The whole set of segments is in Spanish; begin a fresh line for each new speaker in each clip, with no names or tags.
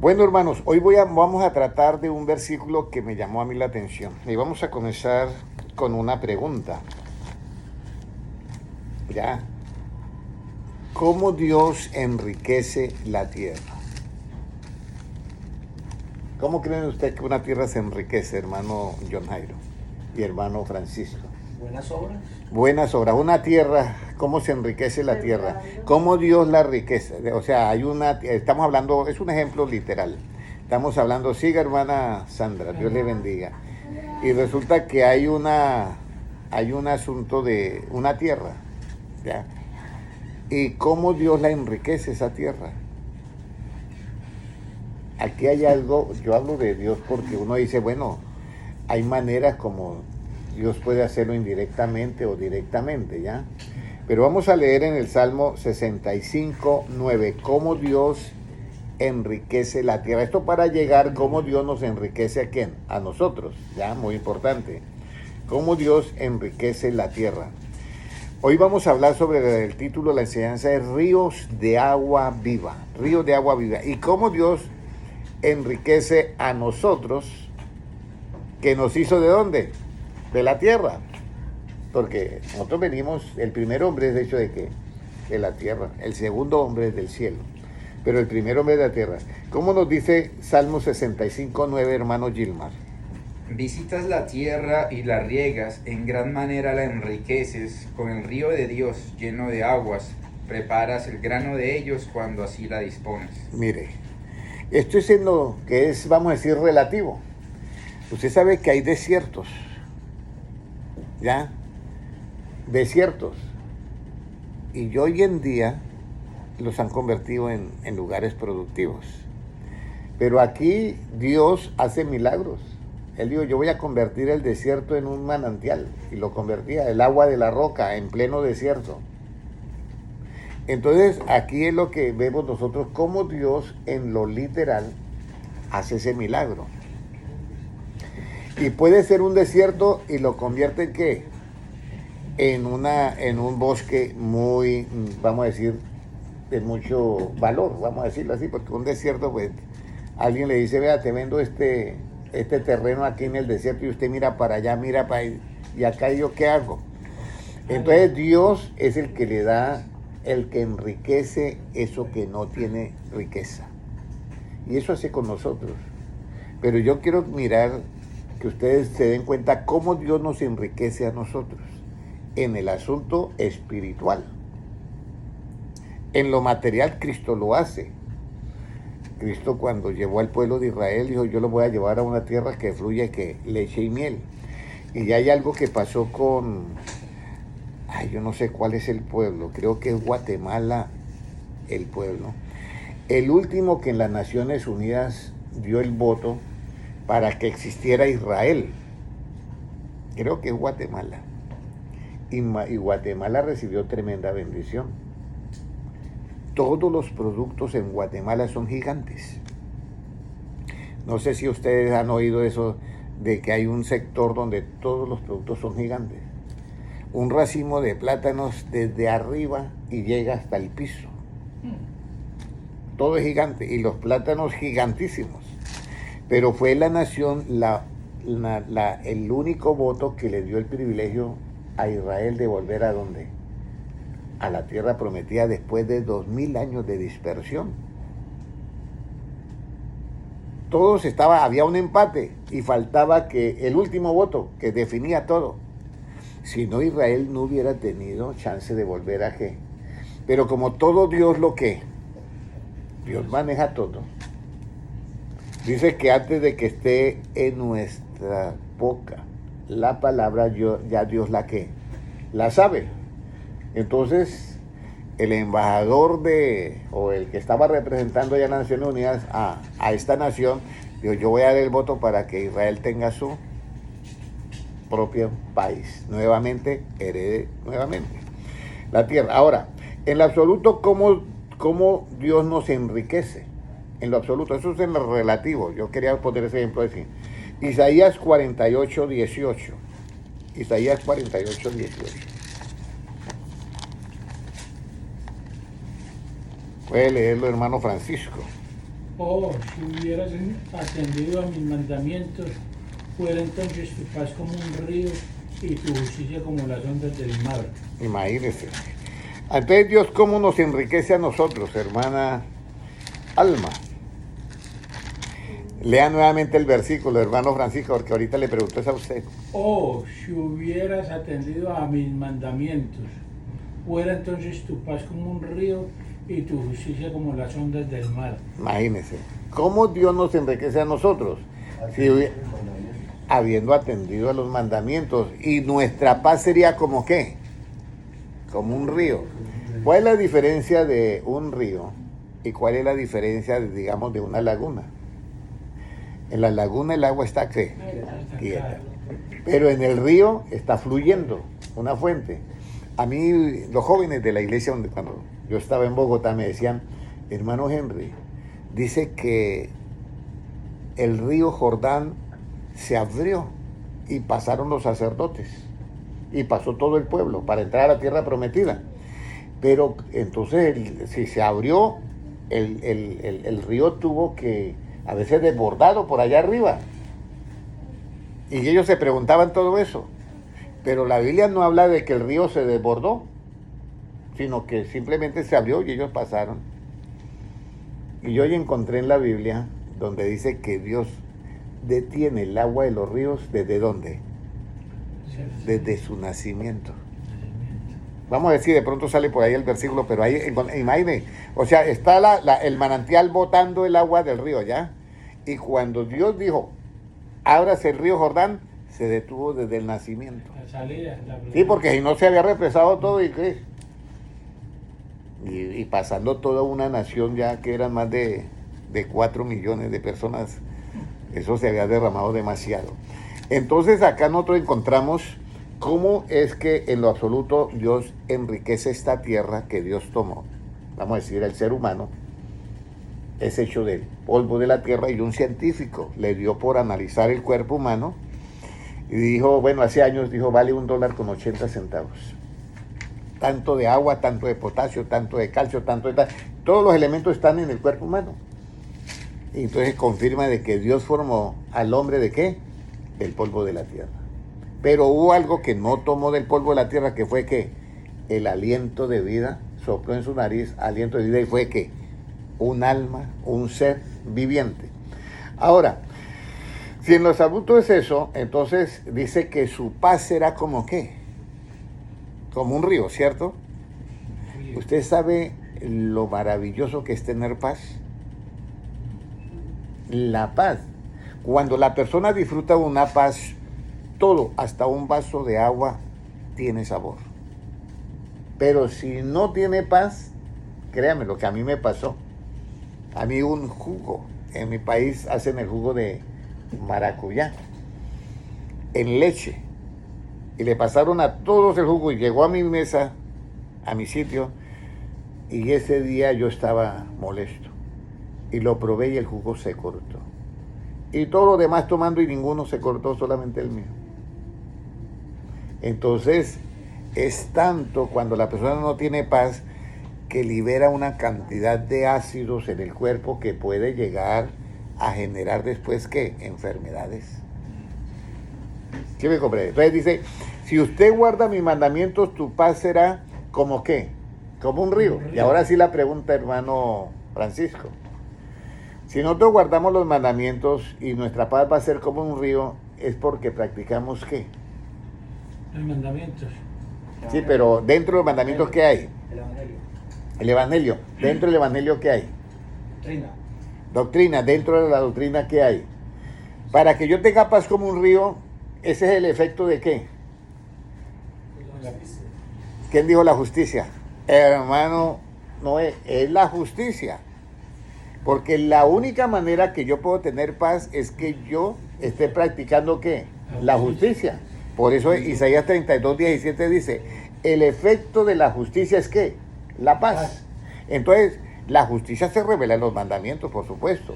Bueno, hermanos, hoy vamos a tratar de un versículo que me llamó a mí la atención. Y vamos a comenzar con una pregunta. ¿Ya? ¿Cómo Dios enriquece la tierra? ¿Cómo creen ustedes que una tierra se enriquece, hermano John Jairo y hermano Francisco?
Buenas obras.
Buenas obras. Una tierra, ¿cómo se enriquece la tierra? ¿Cómo Dios la enriquece? O sea, estamos hablando, es un ejemplo literal. Estamos hablando, siga hermana Sandra, Dios le bendiga. Y resulta que hay un asunto de una tierra, ¿ya? ¿Y cómo Dios la enriquece esa tierra? Aquí hay algo, yo hablo de Dios porque uno dice, bueno, hay maneras como Dios puede hacerlo indirectamente o directamente, ¿ya? Pero vamos a leer en el Salmo 65, 9, cómo Dios enriquece la tierra. Esto para llegar, cómo Dios nos enriquece a quién, a nosotros, ¿ya? Muy importante. Cómo Dios enriquece la tierra. Hoy vamos a hablar sobre el título de la enseñanza es Ríos de agua viva, ríos de agua viva. Y cómo Dios enriquece a nosotros, que nos hizo ¿de dónde? De la tierra. Porque nosotros venimos, el primer hombre es de hecho de qué? De la tierra. El segundo hombre es del cielo. Pero el primer hombre es de la tierra. ¿Cómo nos dice Salmo 65, 9, hermano Gilmar?
Visitas la tierra y la riegas, en gran manera la enriqueces, con el río de Dios lleno de aguas, preparas el grano de ellos cuando así la dispones.
Mire, esto es en lo que es, vamos a decir, relativo. Usted sabe que hay desiertos, ¿ya? Desiertos. Y hoy en día los han convertido en lugares productivos. Pero aquí Dios hace milagros. Él dijo, yo voy a convertir el desierto en un manantial. Y lo convertía, el agua de la roca, en pleno desierto. Entonces, aquí es lo que vemos nosotros, cómo Dios en lo literal hace ese milagro. Y puede ser un desierto y lo convierte en ¿qué? En un bosque muy, vamos a decir, de mucho valor, vamos a decirlo así, porque un desierto, pues, alguien le dice, vea, te vendo este terreno aquí en el desierto y usted mira para allá, mira para ahí, y acá yo qué hago. Entonces Dios es el que le da, el que enriquece eso que no tiene riqueza. Y eso hace con nosotros. Pero yo quiero mirar que ustedes se den cuenta cómo Dios nos enriquece a nosotros en el asunto espiritual. En lo material Cristo lo hace. Cristo cuando llevó al pueblo de Israel dijo, yo lo voy a llevar a una tierra que fluye que leche y miel. Y ya hay algo que pasó con, yo no sé cuál es el pueblo, creo que es Guatemala el pueblo. El último que en las Naciones Unidas dio el voto para que existiera Israel. Creo que es Guatemala. Y Guatemala recibió tremenda bendición. Todos los productos en Guatemala son gigantes. No sé si ustedes han oído eso de que hay un sector donde todos los productos son gigantes. Un racimo de plátanos desde arriba y llega hasta el piso. Todo es gigante y los plátanos gigantísimos. Pero fue la nación el único voto que le dio el privilegio a Israel de volver a ¿dónde? A la tierra prometida después de 2000 años de dispersión. Había un empate y faltaba que el último voto que definía todo. Si no, Israel no hubiera tenido chance de volver a qué. Pero como todo Dios Dios maneja todo. Dice que antes de que esté en nuestra boca la palabra, ya Dios la sabe. Entonces, el embajador o el que estaba representando ya a las Naciones Unidas a esta nación, dijo, yo voy a dar el voto para que Israel tenga su propio país. Nuevamente, herede nuevamente la tierra. Ahora, en lo absoluto, ¿cómo Dios nos enriquece? En lo absoluto, eso es en lo relativo. Yo quería poner ese ejemplo así. Isaías 48, 18. Isaías 48, 18. Puede leerlo, hermano Francisco.
Oh, si hubieras atendido a mis mandamientos, fuera entonces tu paz como un río y tu justicia como las ondas del mar.
Imagínese. Entonces Dios cómo nos enriquece a nosotros, hermana Alma. Lea nuevamente el versículo, hermano Francisco, porque ahorita le pregunto eso a usted.
Oh, si hubieras atendido a mis mandamientos, fuera entonces tu paz como un río y tu justicia como las ondas del mar.
Imagínese. ¿Cómo Dios nos enriquece a nosotros? Si habiendo atendido a los mandamientos. Y nuestra paz sería como qué? Como un río. ¿Cuál es la diferencia de un río y cuál es la diferencia, digamos, de una laguna? En la laguna el agua está ¿qué? Quieta. Pero en el río está fluyendo una fuente. A mí, los jóvenes de la iglesia, donde cuando yo estaba en Bogotá, me decían, hermano Henry, dice que el río Jordán se abrió y pasaron los sacerdotes y pasó todo el pueblo para entrar a la tierra prometida. Pero entonces, si se abrió, el río tuvo que a veces desbordado por allá arriba. Y ellos se preguntaban todo eso. Pero la Biblia no habla de que el río se desbordó, sino que simplemente se abrió y ellos pasaron. Y yo hoy encontré en la Biblia donde dice que Dios detiene el agua de los ríos, ¿desde dónde? Desde su nacimiento. Vamos a ver si de pronto sale por ahí el versículo, pero ahí, imagínense, o sea, está el manantial botando el agua del río, ¿ya? Y cuando Dios dijo, ábrase el río Jordán, se detuvo desde el nacimiento.
La salida.
Sí, porque si no se había represado todo, ¿y qué? Y pasando toda una nación ya que eran más de 4 millones de personas, eso se había derramado demasiado. Entonces acá nosotros encontramos cómo es que en lo absoluto Dios enriquece esta tierra que Dios tomó. Vamos a decir, el ser humano es hecho del polvo de la tierra y un científico le dio por analizar el cuerpo humano y dijo, bueno, hace años dijo, vale $1.80. Tanto de agua, tanto de potasio, tanto de calcio, tanto de tal. Todos los elementos están en el cuerpo humano. Y entonces confirma de que Dios formó al hombre ¿de qué? Del polvo de la tierra. Pero hubo algo que no tomó del polvo de la tierra, que fue que el aliento de vida sopló en su nariz, aliento de vida, y fue que un alma, un ser viviente. Ahora, si en los adultos es eso, entonces dice que su paz será como ¿qué? Como un río, ¿cierto?
Sí.
¿Usted sabe lo maravilloso que es tener paz? La paz. Cuando la persona disfruta de una paz, todo, hasta un vaso de agua, tiene sabor. Pero si no tiene paz, créame lo que a mí me pasó. A mí un jugo, en mi país hacen el jugo de maracuyá, en leche. Y le pasaron a todos el jugo y llegó a mi mesa, a mi sitio, y ese día yo estaba molesto. Y lo probé y el jugo se cortó. Y todos los demás tomando y ninguno se cortó, solamente el mío. Entonces, es tanto cuando la persona no tiene paz que libera una cantidad de ácidos en el cuerpo que puede llegar a generar después, ¿qué? Enfermedades. ¿Sí me comprende? Entonces dice, si usted guarda mis mandamientos, tu paz será como ¿qué? Como un río. Y ahora sí la pregunta, hermano Francisco. Si nosotros guardamos los mandamientos y nuestra paz va a ser como un río, es porque practicamos ¿qué?
Los mandamientos.
Sí, pero dentro de los mandamientos, ¿qué hay?
El Evangelio.
El Evangelio. Dentro del Evangelio, ¿qué hay?
Doctrina.
Doctrina. Dentro de la doctrina, ¿qué hay? Para que yo tenga paz como un río, ese es el efecto de ¿qué? ¿Quién dijo la justicia? Hermano, no es la justicia. Porque la única manera que yo puedo tener paz es que yo esté practicando ¿qué? La justicia. Por eso Isaías 32:17 dice, el efecto de la justicia es ¿qué? La paz. Entonces, la justicia se revela en los mandamientos, por supuesto.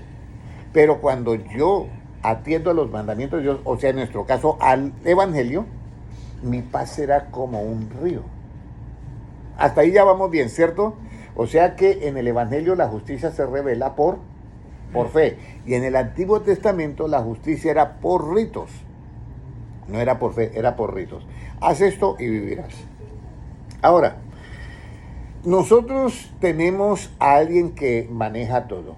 Pero cuando yo atiendo a los mandamientos de Dios, o sea, en nuestro caso, al Evangelio, mi paz será como un río. Hasta ahí ya vamos bien, ¿cierto? O sea que en el Evangelio la justicia se revela por por fe. Y en el Antiguo Testamento la justicia era por ritos. No era por fe, era por ritos. Haz esto y vivirás. Ahora, nosotros tenemos a alguien que maneja todo.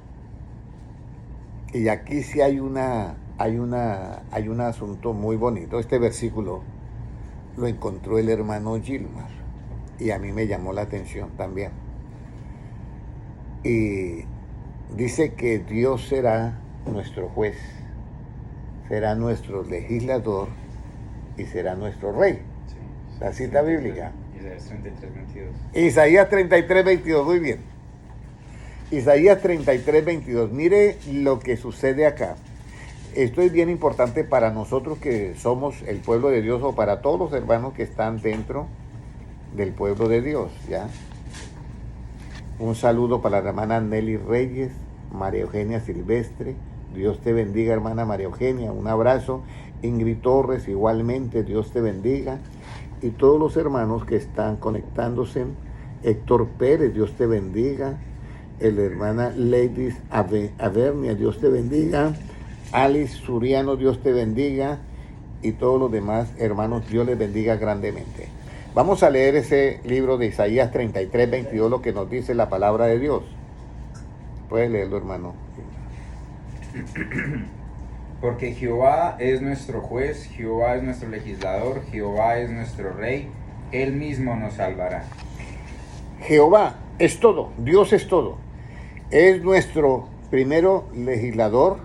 Y aquí sí hay un asunto muy bonito. Este versículo lo encontró el hermano Gilmar y a mí me llamó la atención también. Y dice que Dios será nuestro juez, será nuestro legislador y será nuestro rey.
Sí.
La cita bíblica.
Isaías 33:22.
Isaías 33:22, muy bien. Isaías 33:22. Mire lo que sucede acá. Esto es bien importante para nosotros que somos el pueblo de Dios o para todos los hermanos que están dentro del pueblo de Dios, ¿ya? Un saludo para la hermana Nelly Reyes, María Eugenia Silvestre. Dios te bendiga, hermana María Eugenia. Un abrazo. Ingrid Torres, igualmente, Dios te bendiga. Y todos los hermanos que están conectándose. Héctor Pérez, Dios te bendiga. La hermana Ladies Avernia, Dios te bendiga. Alice Suriano, Dios te bendiga. Y todos los demás hermanos, Dios les bendiga grandemente. Vamos a leer ese libro de Isaías 33:22, lo que nos dice la palabra de Dios. Puedes leerlo, hermano.
Porque Jehová es nuestro juez, Jehová es nuestro legislador, Jehová es nuestro rey, Él mismo nos salvará.
Jehová es todo, Dios es todo. Es nuestro primero legislador,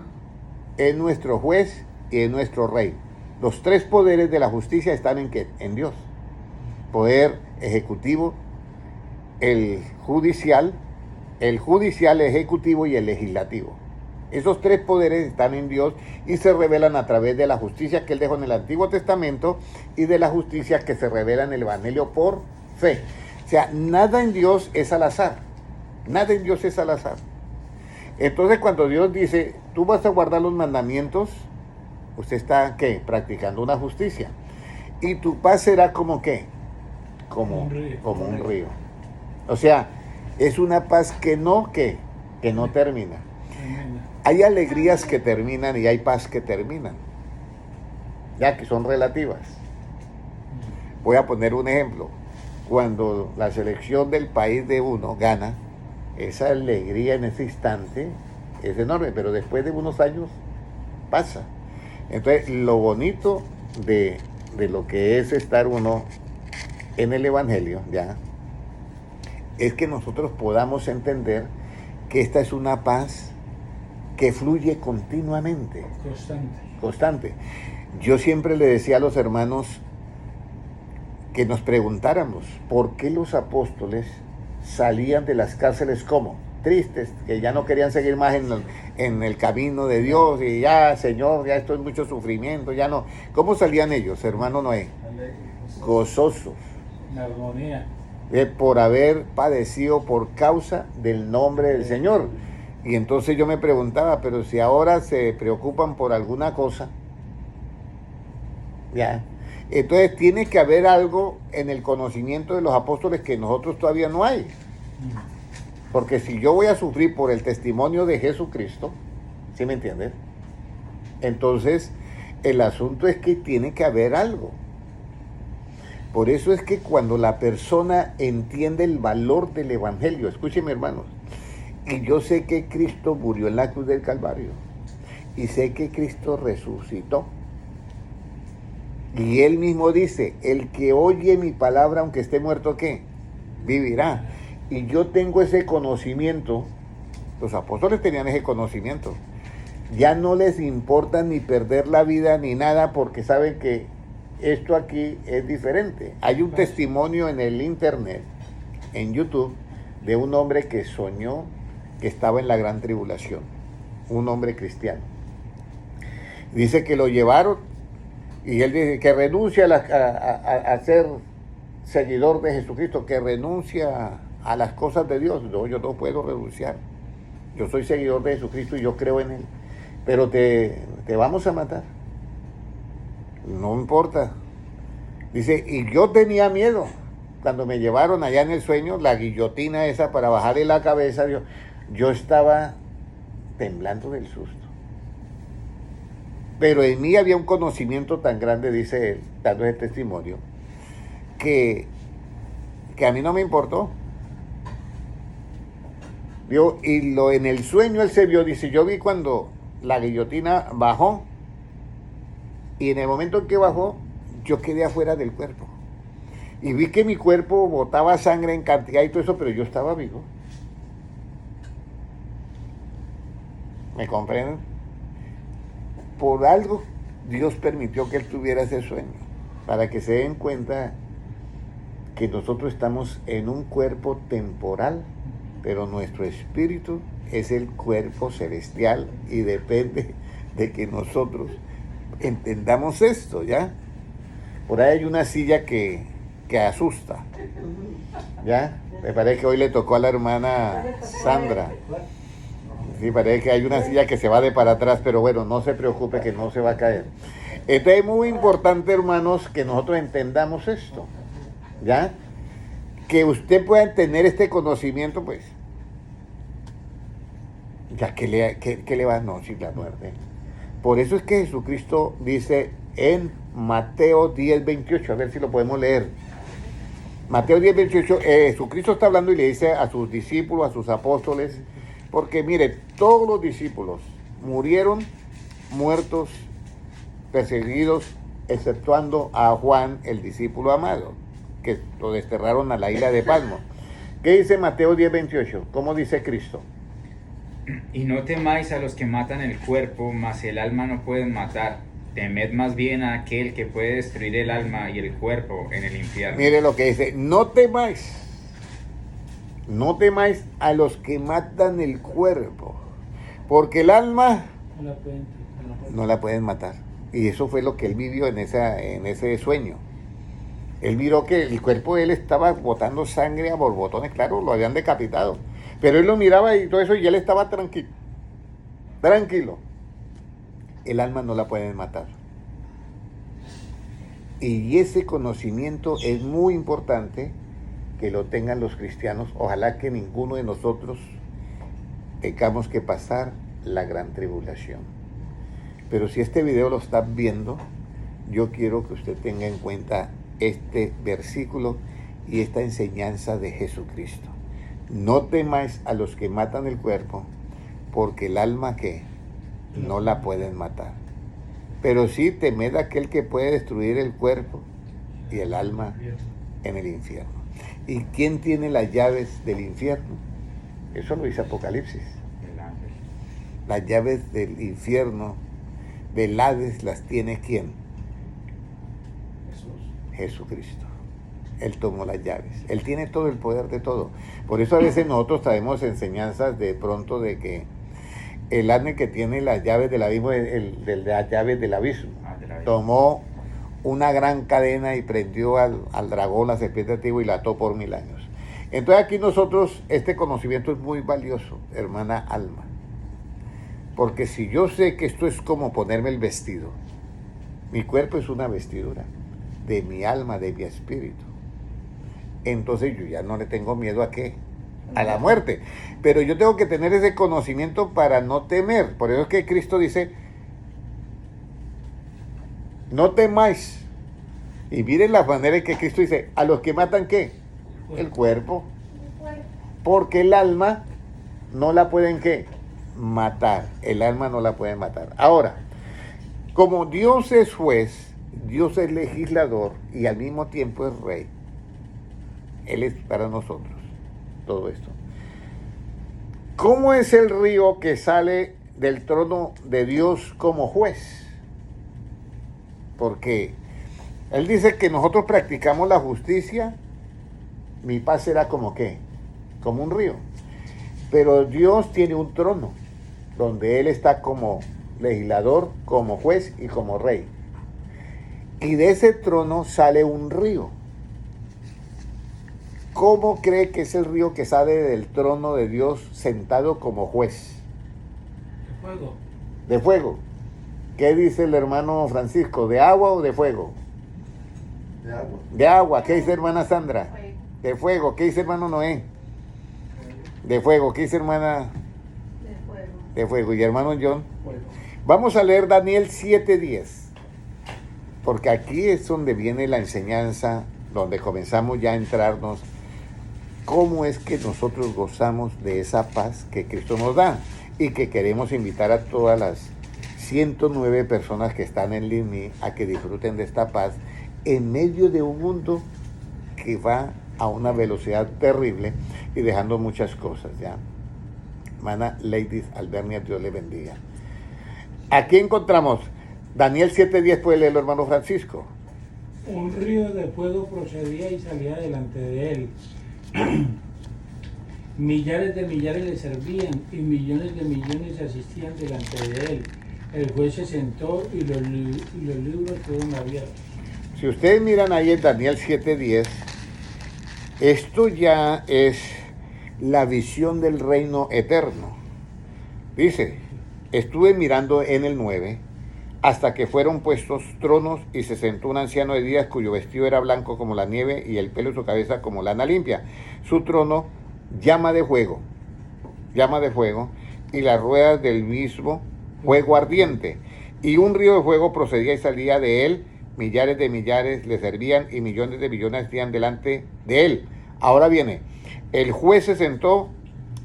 es nuestro juez y es nuestro rey. Los tres poderes de la justicia están en ¿qué? En Dios. Poder ejecutivo, el judicial, ejecutivo y el legislativo. Esos tres poderes están en Dios y se revelan a través de la justicia que Él dejó en el Antiguo Testamento y de la justicia que se revela en el Evangelio por fe. O sea, nada en Dios es al azar. Nada en Dios es al azar. Entonces, cuando Dios dice, tú vas a guardar los mandamientos, usted está, ¿qué? Practicando una justicia. Y tu paz será como, ¿qué? Como un río. O sea, es una paz que no termina. Hay alegrías que terminan y hay paz que terminan, ya que son relativas. Voy a poner un ejemplo. Cuando la selección del país de uno gana, esa alegría en ese instante es enorme, pero después de unos años pasa. Entonces, lo bonito de lo que es estar uno en el Evangelio, ya, es que nosotros podamos entender que esta es una paz que fluye continuamente. Constante. Yo siempre le decía a los hermanos que nos preguntáramos por qué los apóstoles salían de las cárceles como tristes, que ya no querían seguir más en el camino de Dios y ya, Señor, ya esto es mucho sufrimiento, ya no. ¿Cómo salían ellos, hermano Noé? Gozosos.
En armonía.
Por haber padecido por causa del nombre del Señor. Y entonces yo me preguntaba, pero si ahora se preocupan por alguna cosa, ya, entonces tiene que haber algo en el conocimiento de los apóstoles que nosotros todavía no hay. Porque si yo voy a sufrir por el testimonio de Jesucristo, ¿sí me entiendes? Entonces, el asunto es que tiene que haber algo. Por eso es que cuando la persona entiende el valor del Evangelio, escúcheme, hermanos, y yo sé que Cristo murió en la cruz del Calvario, y sé que Cristo resucitó, y Él mismo dice, el que oye mi palabra, aunque esté muerto, ¿qué? Vivirá. Y yo tengo ese conocimiento, los apóstoles tenían ese conocimiento, ya no les importa ni perder la vida ni nada, porque saben que esto aquí es diferente. Hay un testimonio en el internet, en YouTube, de un hombre que soñó que estaba en la gran tribulación, un hombre cristiano. Dice que lo llevaron y él dice que renuncia a ser seguidor de Jesucristo, que renuncia a las cosas de Dios. No, yo no puedo renunciar. Yo soy seguidor de Jesucristo y yo creo en Él. Pero te vamos a matar. No importa. Dice, y yo tenía miedo. Cuando me llevaron allá en el sueño, la guillotina esa para bajarle la cabeza, yo estaba temblando del susto. Pero en mí había un conocimiento tan grande, dice él, dando ese testimonio, que a mí no me importó. Vio, y en el sueño él se vio, dice, yo vi cuando la guillotina bajó, y en el momento en que bajó, yo quedé afuera del cuerpo. Y vi que mi cuerpo botaba sangre en cantidad y todo eso, pero yo estaba vivo. ¿Me comprenden? Por algo Dios permitió que él tuviera ese sueño, para que se den cuenta que nosotros estamos en un cuerpo temporal, pero nuestro espíritu es el cuerpo celestial y depende de que nosotros entendamos esto, ¿ya? Por ahí hay una silla que asusta, ¿ya? Me parece que hoy le tocó a la hermana Sandra. Sí, parece que hay una silla que se va de para atrás, pero bueno, no se preocupe que no se va a caer. Entonces es muy importante, hermanos, que nosotros entendamos esto, ¿ya? Que usted pueda tener este conocimiento, pues, ya que le va a anunciar la muerte. Por eso es que Jesucristo dice en Mateo 10:28, a ver si lo podemos leer. Mateo 10:28, Jesucristo está hablando y le dice a sus discípulos, a sus apóstoles, porque mire, todos los discípulos murieron muertos, perseguidos, exceptuando a Juan, el discípulo amado, que lo desterraron a la isla de Patmos. ¿Qué dice Mateo 10:28? ¿Cómo dice Cristo?
Y no temáis a los que matan el cuerpo, mas el alma no pueden matar. Temed más bien a aquel que puede destruir el alma y el cuerpo en el infierno.
Mire lo que dice, no temáis a los que matan el cuerpo, porque el alma no la pueden matar. Y eso fue lo que él vivió en ese sueño. Él miró que el cuerpo de él estaba botando sangre a borbotones, claro, lo habían decapitado. Pero él lo miraba y todo eso y él estaba tranquilo. El alma no la pueden matar. Y ese conocimiento es muy importante que lo tengan los cristianos. Ojalá que ninguno de nosotros tengamos que pasar la gran tribulación. Pero si este video lo estás viendo, yo quiero que usted tenga en cuenta este versículo y esta enseñanza de Jesucristo. No temáis a los que matan el cuerpo, porque el alma que no la pueden matar. Pero sí temed a aquel que puede destruir el cuerpo y el alma en el infierno. ¿Y quién tiene las llaves del infierno? Eso lo dice Apocalipsis.
El ángel.
Las llaves del infierno, del Hades, las tiene ¿quién? Jesucristo. Él tomó las llaves. Él tiene todo el poder de todo. Por eso a veces nosotros traemos enseñanzas de pronto de que el ángel que tiene las llaves del abismo, las llaves del abismo, tomó una gran cadena y prendió al dragón, la serpiente antigua, y la ató por 1000 años. Entonces aquí nosotros, este conocimiento es muy valioso, hermana Alma. Porque si yo sé que esto es como ponerme el vestido, mi cuerpo es una vestidura de mi alma, de mi espíritu. Entonces yo ya no le tengo miedo a ¿qué? A la muerte. Pero yo tengo que tener ese conocimiento para no temer. Por eso es que Cristo dice, no temáis. Y miren la manera en que Cristo dice, a los que matan ¿qué? El cuerpo. Porque el alma no la pueden ¿qué? Matar. El alma no la pueden matar. Ahora, como Dios es juez, Dios es legislador y al mismo tiempo es rey. Él es para nosotros todo esto. ¿Cómo es el río que sale del trono de Dios como juez? Porque Él dice que nosotros practicamos la justicia, mi paz será como ¿qué? Como un río. Pero Dios tiene un trono donde Él está como legislador, como juez y como rey. Y de ese trono sale un río. ¿Cómo cree que es el río que sale del trono de Dios sentado como juez?
De fuego.
De fuego. ¿Qué dice el hermano Francisco? ¿De agua o de fuego?
De agua.
De agua. ¿Qué dice hermana Sandra? De fuego. ¿Qué dice hermano Noé? De fuego. ¿Qué dice hermana?
De fuego.
de fuego. Y hermano John,
Bueno,
vamos a leer Daniel 7:10, porque aquí es donde viene la enseñanza, donde comenzamos ya a entrarnos, cómo es que nosotros gozamos de esa paz que Cristo nos da y que queremos invitar a todas las 109 personas que están en línea a que disfruten de esta paz en medio de un mundo que va a una velocidad terrible y dejando muchas cosas, ¿ya? Hermana Ladies Albernia, Dios le bendiga. Aquí encontramos Daniel 7:10, puede leerlo, hermano Francisco.
un río de fuego procedía y salía delante de él. Millares de millares le servían y millones de millones asistían delante de él. El juez se sentó y los libros fueron abiertos.
Si ustedes miran ahí en Daniel 7:10, esto ya es la visión del reino eterno. Dice, estuve mirando en el 9, hasta que fueron puestos tronos y se sentó un anciano de días cuyo vestido era blanco como la nieve y el pelo de su cabeza como lana limpia. Su trono llama de fuego, y las ruedas del mismo fuego ardiente. Y un río de fuego procedía y salía de él, millares de millares le servían y millones de millones hacían delante de él. Ahora viene, el juez se sentó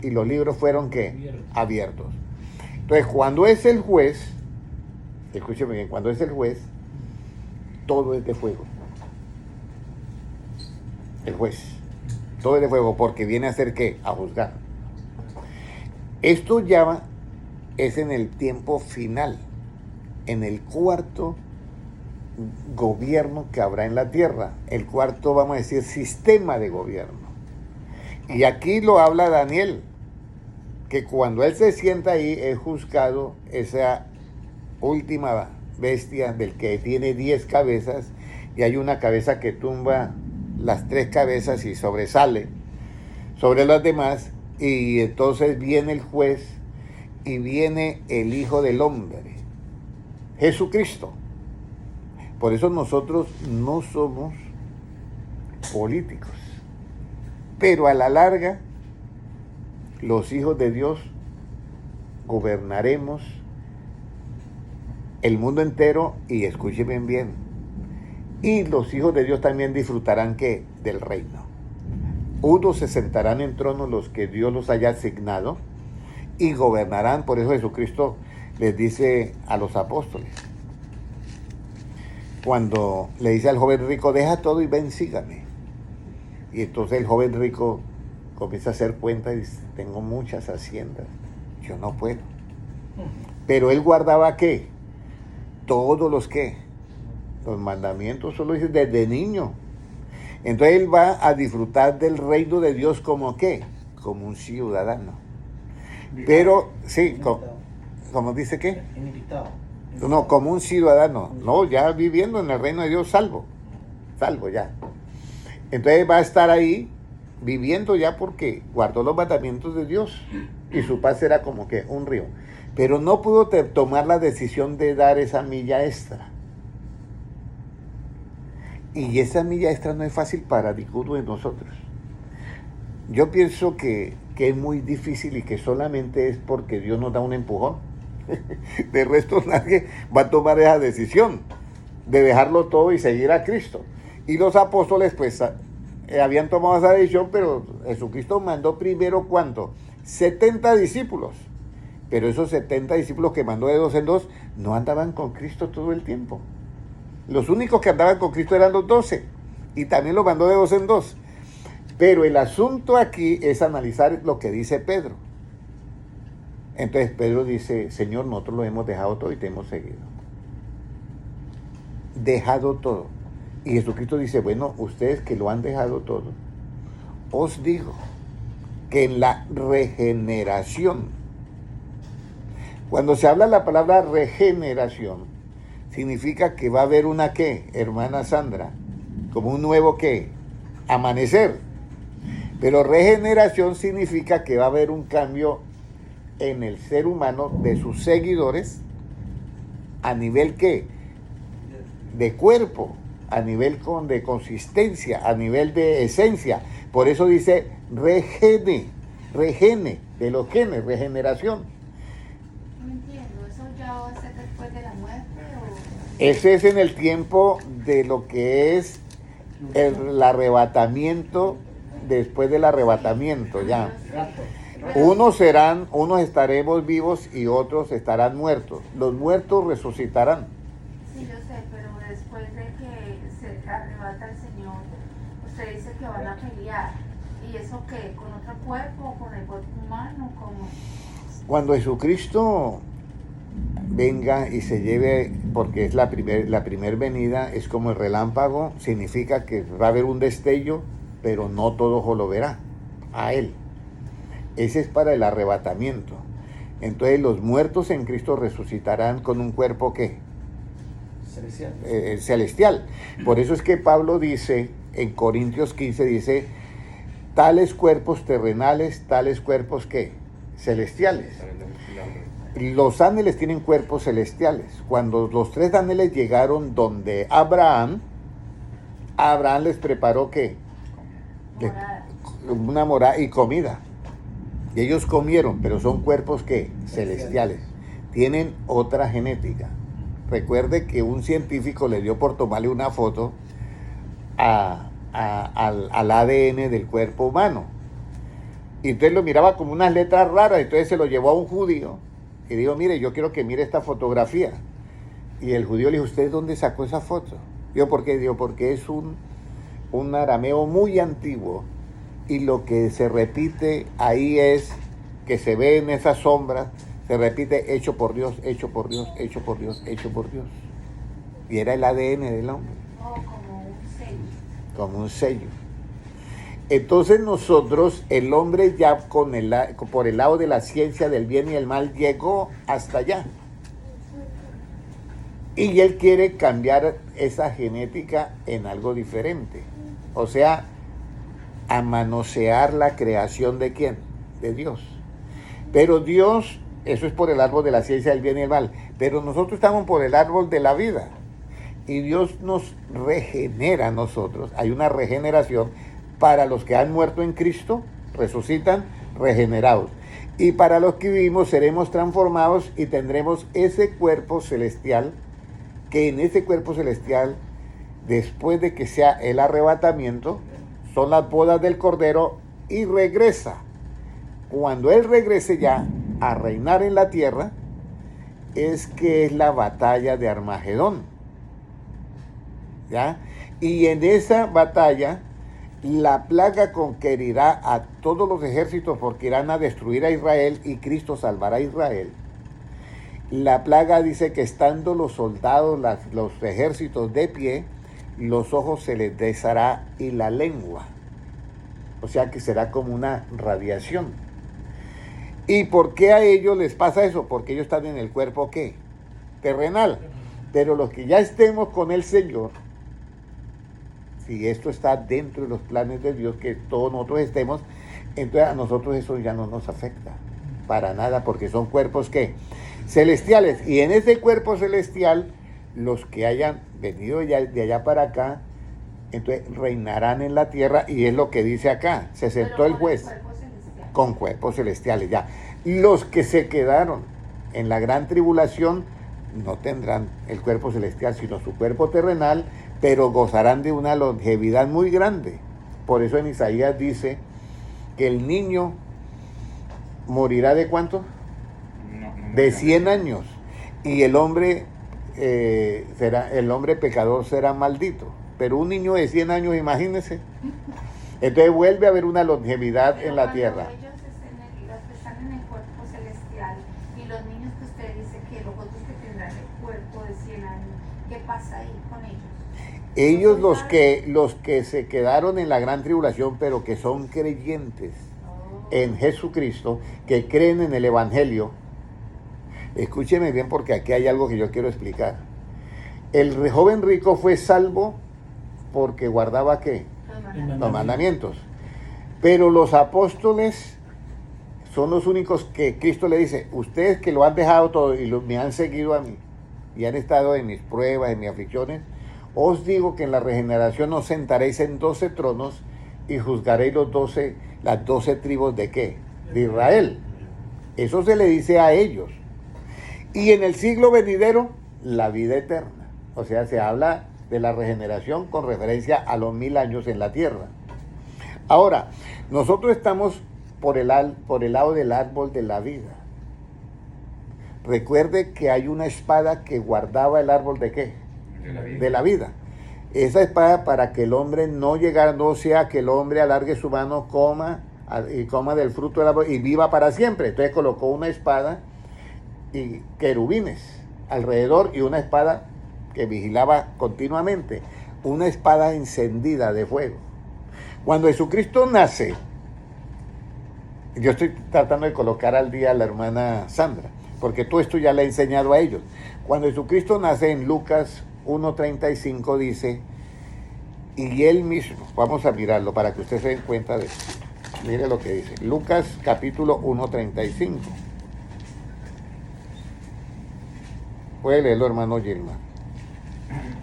y los libros fueron ¿qué? Abiertos. Entonces, cuando es el juez, escúcheme bien, cuando es el juez, todo es de fuego. El juez, todo es de fuego, porque viene a hacer ¿qué? A juzgar. Esto ya es en el tiempo final, en el cuarto gobierno que habrá en la tierra, el cuarto, vamos a decir, sistema de gobierno. Y aquí lo habla Daniel, que cuando él se sienta ahí es juzgado esa última bestia del que tiene 10 cabezas y hay una cabeza que tumba las 3 cabezas y sobresale sobre las demás, y entonces viene el juez y viene el Hijo del Hombre, Jesucristo. Por eso nosotros no somos políticos, pero a la larga los hijos de Dios gobernaremos el mundo entero, y escúchenme bien, y los hijos de Dios también disfrutarán ¿qué? Del reino. Unos se sentarán en tronos los que Dios los haya asignado y gobernarán. Por eso Jesucristo les dice a los apóstoles, cuando le dice al joven rico, deja todo y ven, sígame. Y entonces el joven rico comienza a hacer cuenta y dice, tengo muchas haciendas, yo no puedo. Pero él guardaba ¿qué? Todos los ¿qué? Los mandamientos, solo dice desde niño. Entonces él va a disfrutar del reino de Dios como ¿qué? Como un ciudadano. Pero, sí, como dice ¿qué? No, como un ciudadano. No, ya viviendo en el reino de Dios, salvo ya. Entonces va a estar ahí viviendo ya porque guardó los mandamientos de Dios y su paz era como que un río. Pero no pudo tomar la decisión de dar esa milla extra. Y esa milla extra no es fácil para ninguno de nosotros. Yo pienso que es muy difícil y que solamente es porque Dios nos da un empujón. De resto nadie va a tomar esa decisión de dejarlo todo y seguir a Cristo. Y los apóstoles pues habían tomado esa decisión, pero Jesucristo mandó primero ¿cuánto? 70 discípulos. Pero esos 70 discípulos que mandó de 2 en 2 no andaban con Cristo todo el tiempo. Los únicos que andaban con Cristo eran los 12 y también los mandó de 2 en 2. Pero el asunto aquí es analizar lo que dice Pedro. Entonces Pedro dice, Señor, nosotros lo hemos dejado todo y te hemos seguido. Dejado todo. Y Jesucristo dice, bueno, ustedes que lo han dejado todo, os digo que en la regeneración, cuando se habla la palabra regeneración, significa que va a haber una ¿qué? Hermana Sandra, como un nuevo ¿qué? Amanecer. Pero regeneración significa que va a haber un cambio en el ser humano de sus seguidores a nivel ¿qué? De cuerpo, a nivel de consistencia, a nivel de esencia. Por eso dice regene, de los genes, regeneración. Ese es en el tiempo de lo que es el arrebatamiento, después del arrebatamiento ya. Unos estaremos vivos y otros estarán muertos. Los muertos resucitarán.
Sí, yo sé, pero después de que se arrebata el Señor, usted dice que van a pelear. ¿Y eso qué? ¿Con otro cuerpo? ¿Con el cuerpo humano? ¿Cómo?
Cuando Jesucristo venga y se lleve, porque es la primer venida, es como el relámpago, significa que va a haber un destello, pero no todo ojo lo verá a Él. Ese es para el arrebatamiento. Entonces los muertos en Cristo resucitarán con un cuerpo ¿qué?
Celestial.
Celestial. Por eso es que Pablo dice, en Corintios 15, dice, tales cuerpos terrenales, tales cuerpos ¿qué? Celestiales. Los ángeles tienen cuerpos celestiales. Cuando los 3 ángeles llegaron donde Abraham les preparó ¿qué?
Morada.
Una morada y comida. Y ellos comieron, pero son cuerpos ¿qué? Celestiales. Tienen otra genética. Recuerde que un científico le dio por tomarle una foto al ADN del cuerpo humano. Y entonces lo miraba como unas letras raras, entonces se lo llevó a un judío y dijo, mire, yo quiero que mire esta fotografía. Y el judío le dijo, ¿usted dónde sacó esa foto? Digo, ¿por qué? Digo, porque es un arameo muy antiguo y lo que se repite ahí es que se ve en esas sombras, se repite hecho por Dios, hecho por Dios, hecho por Dios, hecho por Dios. Y era el ADN del hombre.
Oh, como un sello.
Como un sello. Entonces nosotros, el hombre ya por el lado de la ciencia del bien y el mal, llegó hasta allá. Y él quiere cambiar esa genética en algo diferente. O sea, a manosear la creación ¿de quién? De Dios. Pero Dios, eso es por el árbol de la ciencia del bien y el mal. Pero nosotros estamos por el árbol de la vida. Y Dios nos regenera a nosotros. Hay una regeneración para los que han muerto en Cristo, resucitan regenerados. Y para los que vivimos seremos transformados y tendremos ese cuerpo celestial, que en ese cuerpo celestial, después de que sea el arrebatamiento, son las bodas del Cordero y regresa. Cuando Él regrese ya a reinar en la tierra, es que es la batalla de Armagedón. ¿Ya? Y en esa batalla, la plaga conquerirá a todos los ejércitos porque irán a destruir a Israel y Cristo salvará a Israel. La plaga dice que estando los soldados, los ejércitos de pie, los ojos se les deshará y la lengua. O sea que será como una radiación. ¿Y por qué a ellos les pasa eso? Porque ellos están en el cuerpo ¿qué? Terrenal. Pero los que ya estemos con el Señor, si esto está dentro de los planes de Dios, que todos nosotros estemos, entonces a nosotros eso ya no nos afecta para nada, porque son cuerpos ¿qué? Celestiales. Y en ese cuerpo celestial, los que hayan venido de allá para acá, entonces reinarán en la tierra, y es lo que dice acá, se sentó el juez con cuerpos celestiales ya. Los que se quedaron en la gran tribulación no tendrán el cuerpo celestial, sino su cuerpo terrenal, pero gozarán de una longevidad muy grande. Por eso en Isaías dice que el niño morirá ¿de cuánto? De 100 años. Y el hombre pecador será maldito. Pero un niño de 100 años, imagínense. Entonces vuelve a haber una longevidad
Pero
en la
cuando
tierra.
ellos los que están en el cuerpo celestial y los niños que usted dice que los otros que tendrán el cuerpo de 100 años, ¿qué pasa ahí con ellos?
Ellos los que se quedaron en la gran tribulación, pero que son creyentes en Jesucristo, que creen en el Evangelio. Escúcheme bien porque aquí hay algo que yo quiero explicar. El joven rico fue salvo porque guardaba ¿qué? Los mandamientos. Pero los apóstoles son los únicos que Cristo le dice, ustedes que lo han dejado todo y me han seguido a mí y han estado en mis pruebas, en mis aflicciones, os digo que en la regeneración os sentaréis en 12 tronos y juzgaréis las 12 tribus ¿de qué? De Israel. Eso se le dice a ellos. Y en el siglo venidero, la vida eterna. O sea, se habla de la regeneración con referencia a los 1000 años en la tierra. Ahora, nosotros estamos por el lado del árbol de la vida. Recuerde que hay una espada que guardaba el árbol de ¿qué? De la vida. Esa espada para que el hombre no llegara, no sea que el hombre alargue su mano, coma del fruto del árbol y viva para siempre. Entonces colocó una espada y querubines alrededor y una espada que vigilaba continuamente, una espada encendida de fuego. Cuando Jesucristo nace, yo estoy tratando de colocar al día a la hermana Sandra, porque todo esto ya le he enseñado a ellos. Cuando Jesucristo nace, en Lucas 1:35 dice, y él mismo, vamos a mirarlo para que usted se den cuenta de esto. Mire lo que dice, Lucas capítulo 1:35. Puede leerlo, hermano Gilma.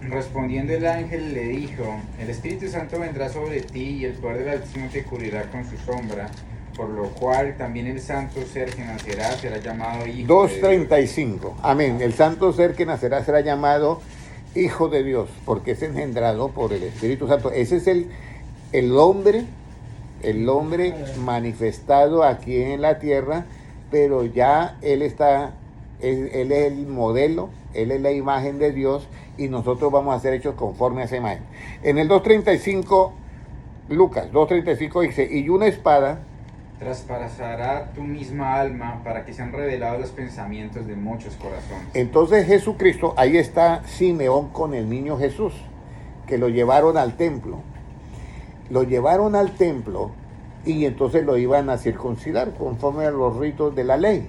Respondiendo el ángel le dijo, el Espíritu Santo vendrá sobre ti y el poder del Altísimo te cubrirá con su sombra, por lo cual también el santo ser que nacerá será llamado Hijo de Dios.
2:35. Amén. El santo ser que nacerá será llamado Hijo de Dios, porque es engendrado por el Espíritu Santo. Ese es el hombre manifestado aquí en la tierra, pero ya él es el modelo, él es la imagen de Dios y nosotros vamos a ser hechos conforme a esa imagen. En el 2:35, Lucas 2:35 dice, y una espada
traspasará tu misma alma para que sean revelados los pensamientos de muchos corazones.
Entonces Jesucristo, ahí está Simeón con el niño Jesús, que lo llevaron al templo. Lo llevaron al templo y entonces lo iban a circuncidar conforme a los ritos de la ley.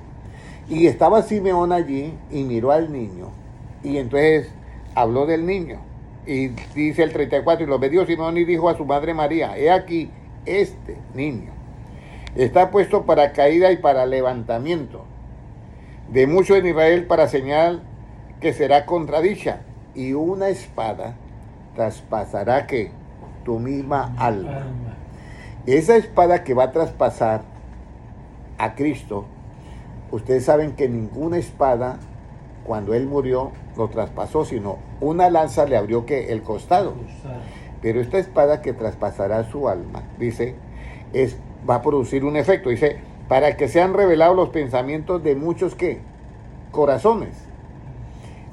Y estaba Simeón allí y miró al niño. Y entonces habló del niño. Y dice el 34, y lo vio Simeón y dijo a su madre María, he aquí, este niño está puesto para caída y para levantamiento de muchos en Israel, para señal que será contradicha, y una espada traspasará que tu misma alma. Esa espada que va a traspasar a Cristo, ustedes saben que ninguna espada cuando él murió lo traspasó, sino una lanza le abrió que el costado. Pero esta espada que traspasará su alma, dice, va a producir un efecto, dice, para que sean revelados los pensamientos de muchos ¿qué? Corazones.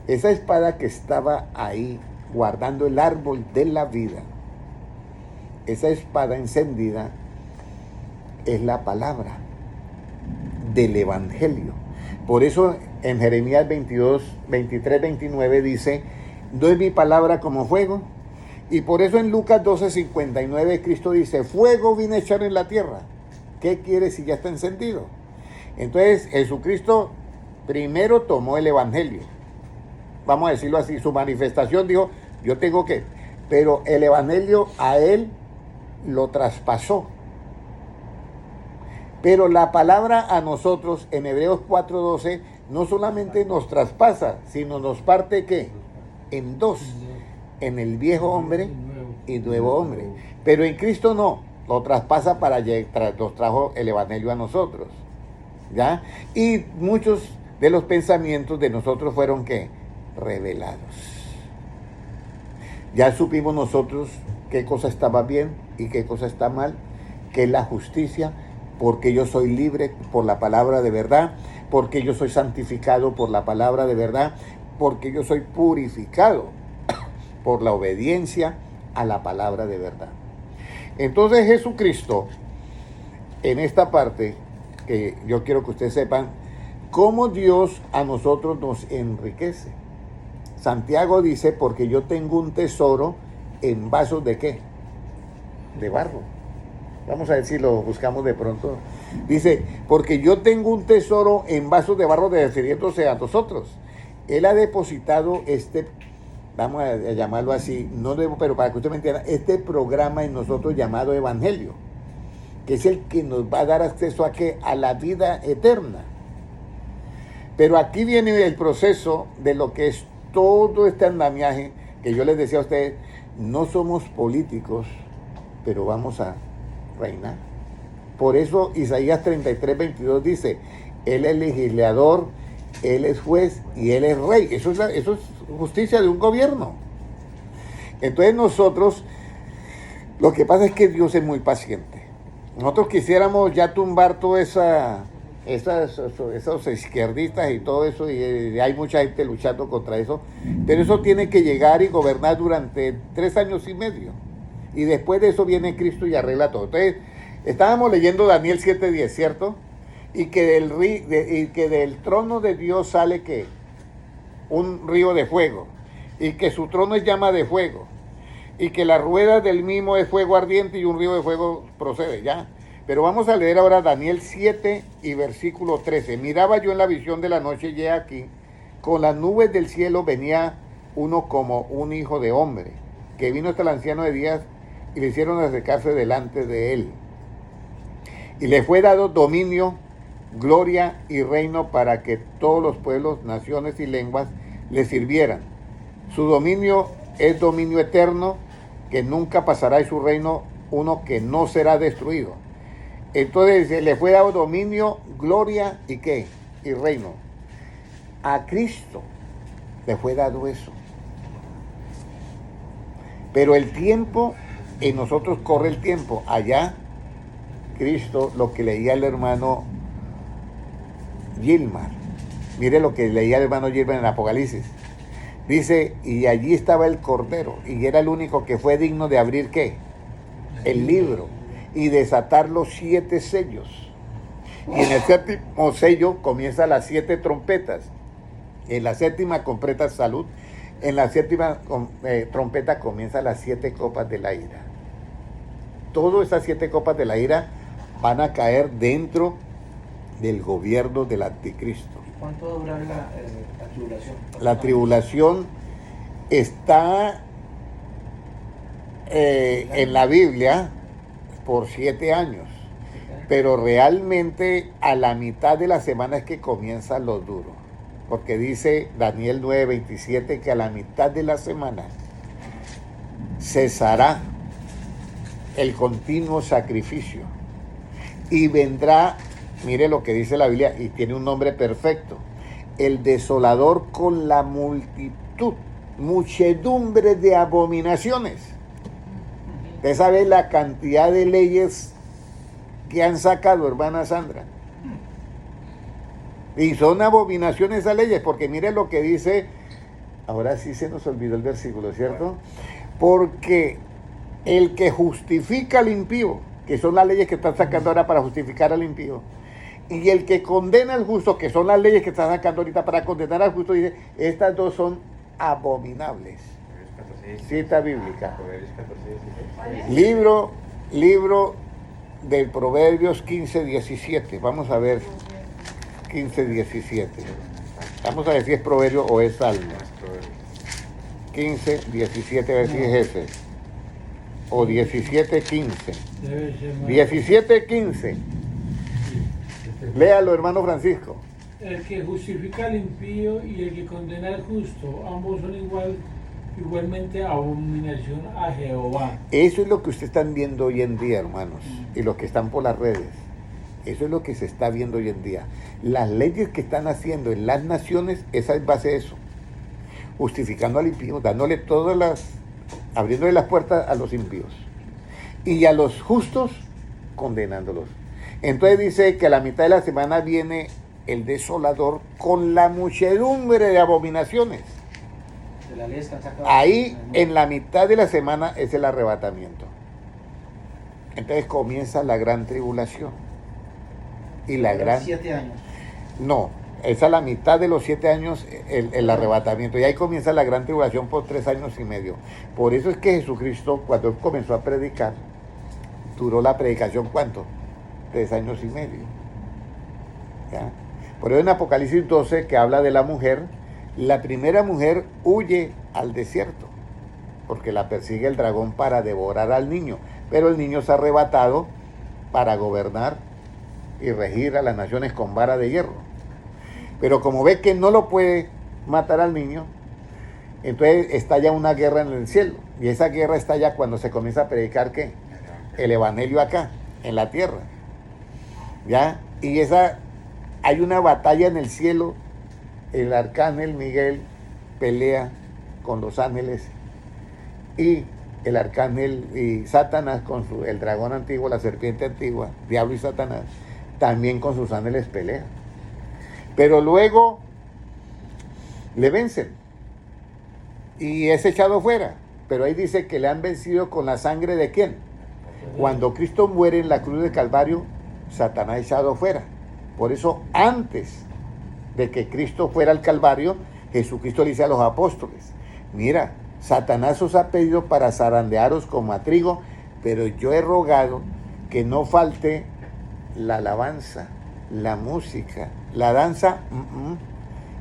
Esa espada que estaba ahí guardando el árbol de la vida, esa espada encendida es la palabra del Evangelio. Por eso en Jeremías 23:29 dice, doy mi palabra como fuego. Y por eso en Lucas 12:59 Cristo dice, fuego vine a echar en la tierra. ¿Qué quiere si ya está encendido? Entonces Jesucristo primero tomó el Evangelio. Vamos a decirlo así, su manifestación dijo, yo tengo que... Pero el Evangelio a él lo traspasó. Pero la palabra a nosotros en Hebreos 4:12 no solamente nos traspasa, sino nos parte ¿qué? En dos. En el viejo hombre y nuevo hombre. Pero en Cristo no, lo traspasa nos trajo el Evangelio a nosotros. ¿Ya? Y muchos de los pensamientos de nosotros fueron ¿qué? Revelados. Ya supimos nosotros qué cosa estaba bien y qué cosa está mal, qué es la justicia, porque yo soy libre por la palabra de verdad, porque yo soy santificado por la palabra de verdad, porque yo soy purificado por la obediencia a la palabra de verdad. Entonces Jesucristo, en esta parte, que yo quiero que ustedes sepan, cómo Dios a nosotros nos enriquece. Santiago dice, porque yo tengo un tesoro en vasos de ¿qué? De barro. Vamos a ver si lo buscamos de pronto. Dice, porque yo tengo un tesoro en vasos de barro, refiriéndose a nosotros. Él ha depositado vamos a llamarlo así, pero para que usted me entienda, este programa en nosotros llamado Evangelio, que es el que nos va a dar acceso a la vida eterna. Pero aquí viene el proceso de lo que es todo este andamiaje, que yo les decía a ustedes, no somos políticos, pero vamos a reinar. Por eso Isaías 33:22 dice, él es legislador, él es juez y él es rey. Eso es justicia de un gobierno. Entonces nosotros, lo que pasa es que Dios es muy paciente. Nosotros quisiéramos ya tumbar toda esos izquierdistas y todo eso, y hay mucha gente luchando contra eso, pero eso tiene que llegar y gobernar durante 3 años y medio, y después de eso viene Cristo y arregla todo. Entonces, estábamos leyendo Daniel 7:10, ¿cierto? Y que del trono de Dios sale ¿qué? Un río de fuego, y que su trono es llama de fuego, y que la rueda del mismo es fuego ardiente y un río de fuego procede, ¿ya? Pero vamos a leer ahora Daniel 7 y versículo 13. Miraba yo en la visión de la noche y he aquí, con las nubes del cielo venía uno como un hijo de hombre, que vino hasta el anciano de días y le hicieron acercarse delante de él. Y le fue dado dominio, gloria y reino para que todos los pueblos, naciones y lenguas le sirvieran. Su dominio es dominio eterno, que nunca pasará, y su reino uno que no será destruido. Entonces le fue dado dominio, gloria y ¿qué? Y reino. A Cristo le fue dado eso. Pero el tiempo, en nosotros corre el tiempo. Allá, Cristo, lo que leía el hermano Gilmar. Mire lo que leía el hermano Gilmar en Apocalipsis. Dice, y allí estaba el Cordero, y era el único que fue digno de abrir ¿qué? El libro, y desatar los 7 sellos. Y en el 7º sello comienzan las 7 trompetas. En la 7ª completa salud. En la 7ª trompeta comienzan las 7 copas de la ira. Todas esas 7 copas de la ira van a caer dentro del gobierno del anticristo.
¿Cuánto va a durar la tribulación?
La tribulación está en la Biblia por 7 años, pero realmente a la mitad de la semana es que comienza lo duro, porque dice Daniel 9:27 que a la mitad de la semana cesará el continuo sacrificio y vendrá, mire lo que dice la Biblia, y tiene un nombre perfecto: el desolador con la muchedumbre de abominaciones. Usted sabe la cantidad de leyes que han sacado, hermana Sandra. Y son abominaciones esas leyes, porque mire lo que dice, ahora sí se nos olvidó el versículo, ¿cierto? Porque el que justifica al impío, que son las leyes que están sacando ahora para justificar al impío, y el que condena al justo, que son las leyes que están sacando ahorita para condenar al justo, dice, estas dos son abominables. Cita bíblica. Libro de Proverbios 15:17. Vamos a ver 15:17. Vamos a ver si es proverbio o es salmo. 15:17, a ver si es ese. O 17:15.
Debe ser más.
17:15. Léalo, hermano Francisco.
El que justifica al impío y el que condena al justo, ambos son igualmente abominación a Jehová.
Eso es lo que ustedes están viendo hoy en día, hermanos, y los que están por las redes. Eso es lo que se está viendo hoy en día. Las leyes que están haciendo en las naciones, esa es base de eso. Justificando al impío, dándole abriéndole las puertas a los impíos. Y a los justos, condenándolos. Entonces dice que a la mitad de la semana viene el desolador con la muchedumbre de abominaciones.
De la ley que han sacado.
Ahí en la mitad de la semana es el arrebatamiento. Entonces comienza la gran tribulación. Y la gran...
7 años.
No, es a la mitad de los 7 años el arrebatamiento. Y ahí comienza la gran tribulación por 3 años y medio. Por eso es que Jesucristo, cuando él comenzó a predicar, duró la predicación, ¿cuánto? 3 años y medio. ¿Ya? Por eso en Apocalipsis 12, que habla de la mujer, la primera mujer huye al desierto, porque la persigue el dragón para devorar al niño. Pero el niño es arrebatado para gobernar y regir a las naciones con vara de hierro. Pero como ve que no lo puede matar al niño, entonces estalla una guerra en el cielo. Y esa guerra estalla cuando se comienza a predicar ¿qué? El evangelio acá, en la tierra. ¿Ya? Y hay una batalla en el cielo. El arcángel Miguel pelea con los ángeles y el arcángel y Satanás con el dragón antiguo, la serpiente antigua, diablo y Satanás, también con sus ángeles pelea. Pero luego le vencen y es echado fuera. Pero ahí dice que le han vencido con la sangre de ¿quién? Cuando Cristo muere en la cruz de Calvario, Satanás es echado fuera. Por eso antes de que Cristo fuera al Calvario, Jesucristo le dice a los apóstoles, mira, Satanás os ha pedido para zarandearos como a trigo, pero yo he rogado que no falte la alabanza, la música, la danza,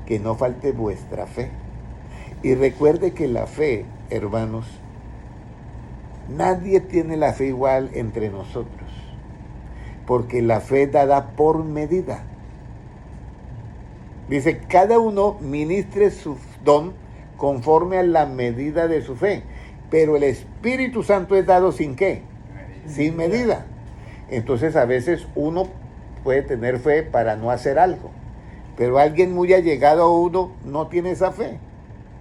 que no falte vuestra fe. Y recuerde que la fe, hermanos, nadie tiene la fe igual entre nosotros, porque la fe dada por medida. Dice, cada uno ministre su don conforme a la medida de su fe, pero el Espíritu Santo es dado sin ¿qué? Sin medida. Entonces a veces uno puede tener fe para no hacer algo, pero alguien muy allegado a uno no tiene esa fe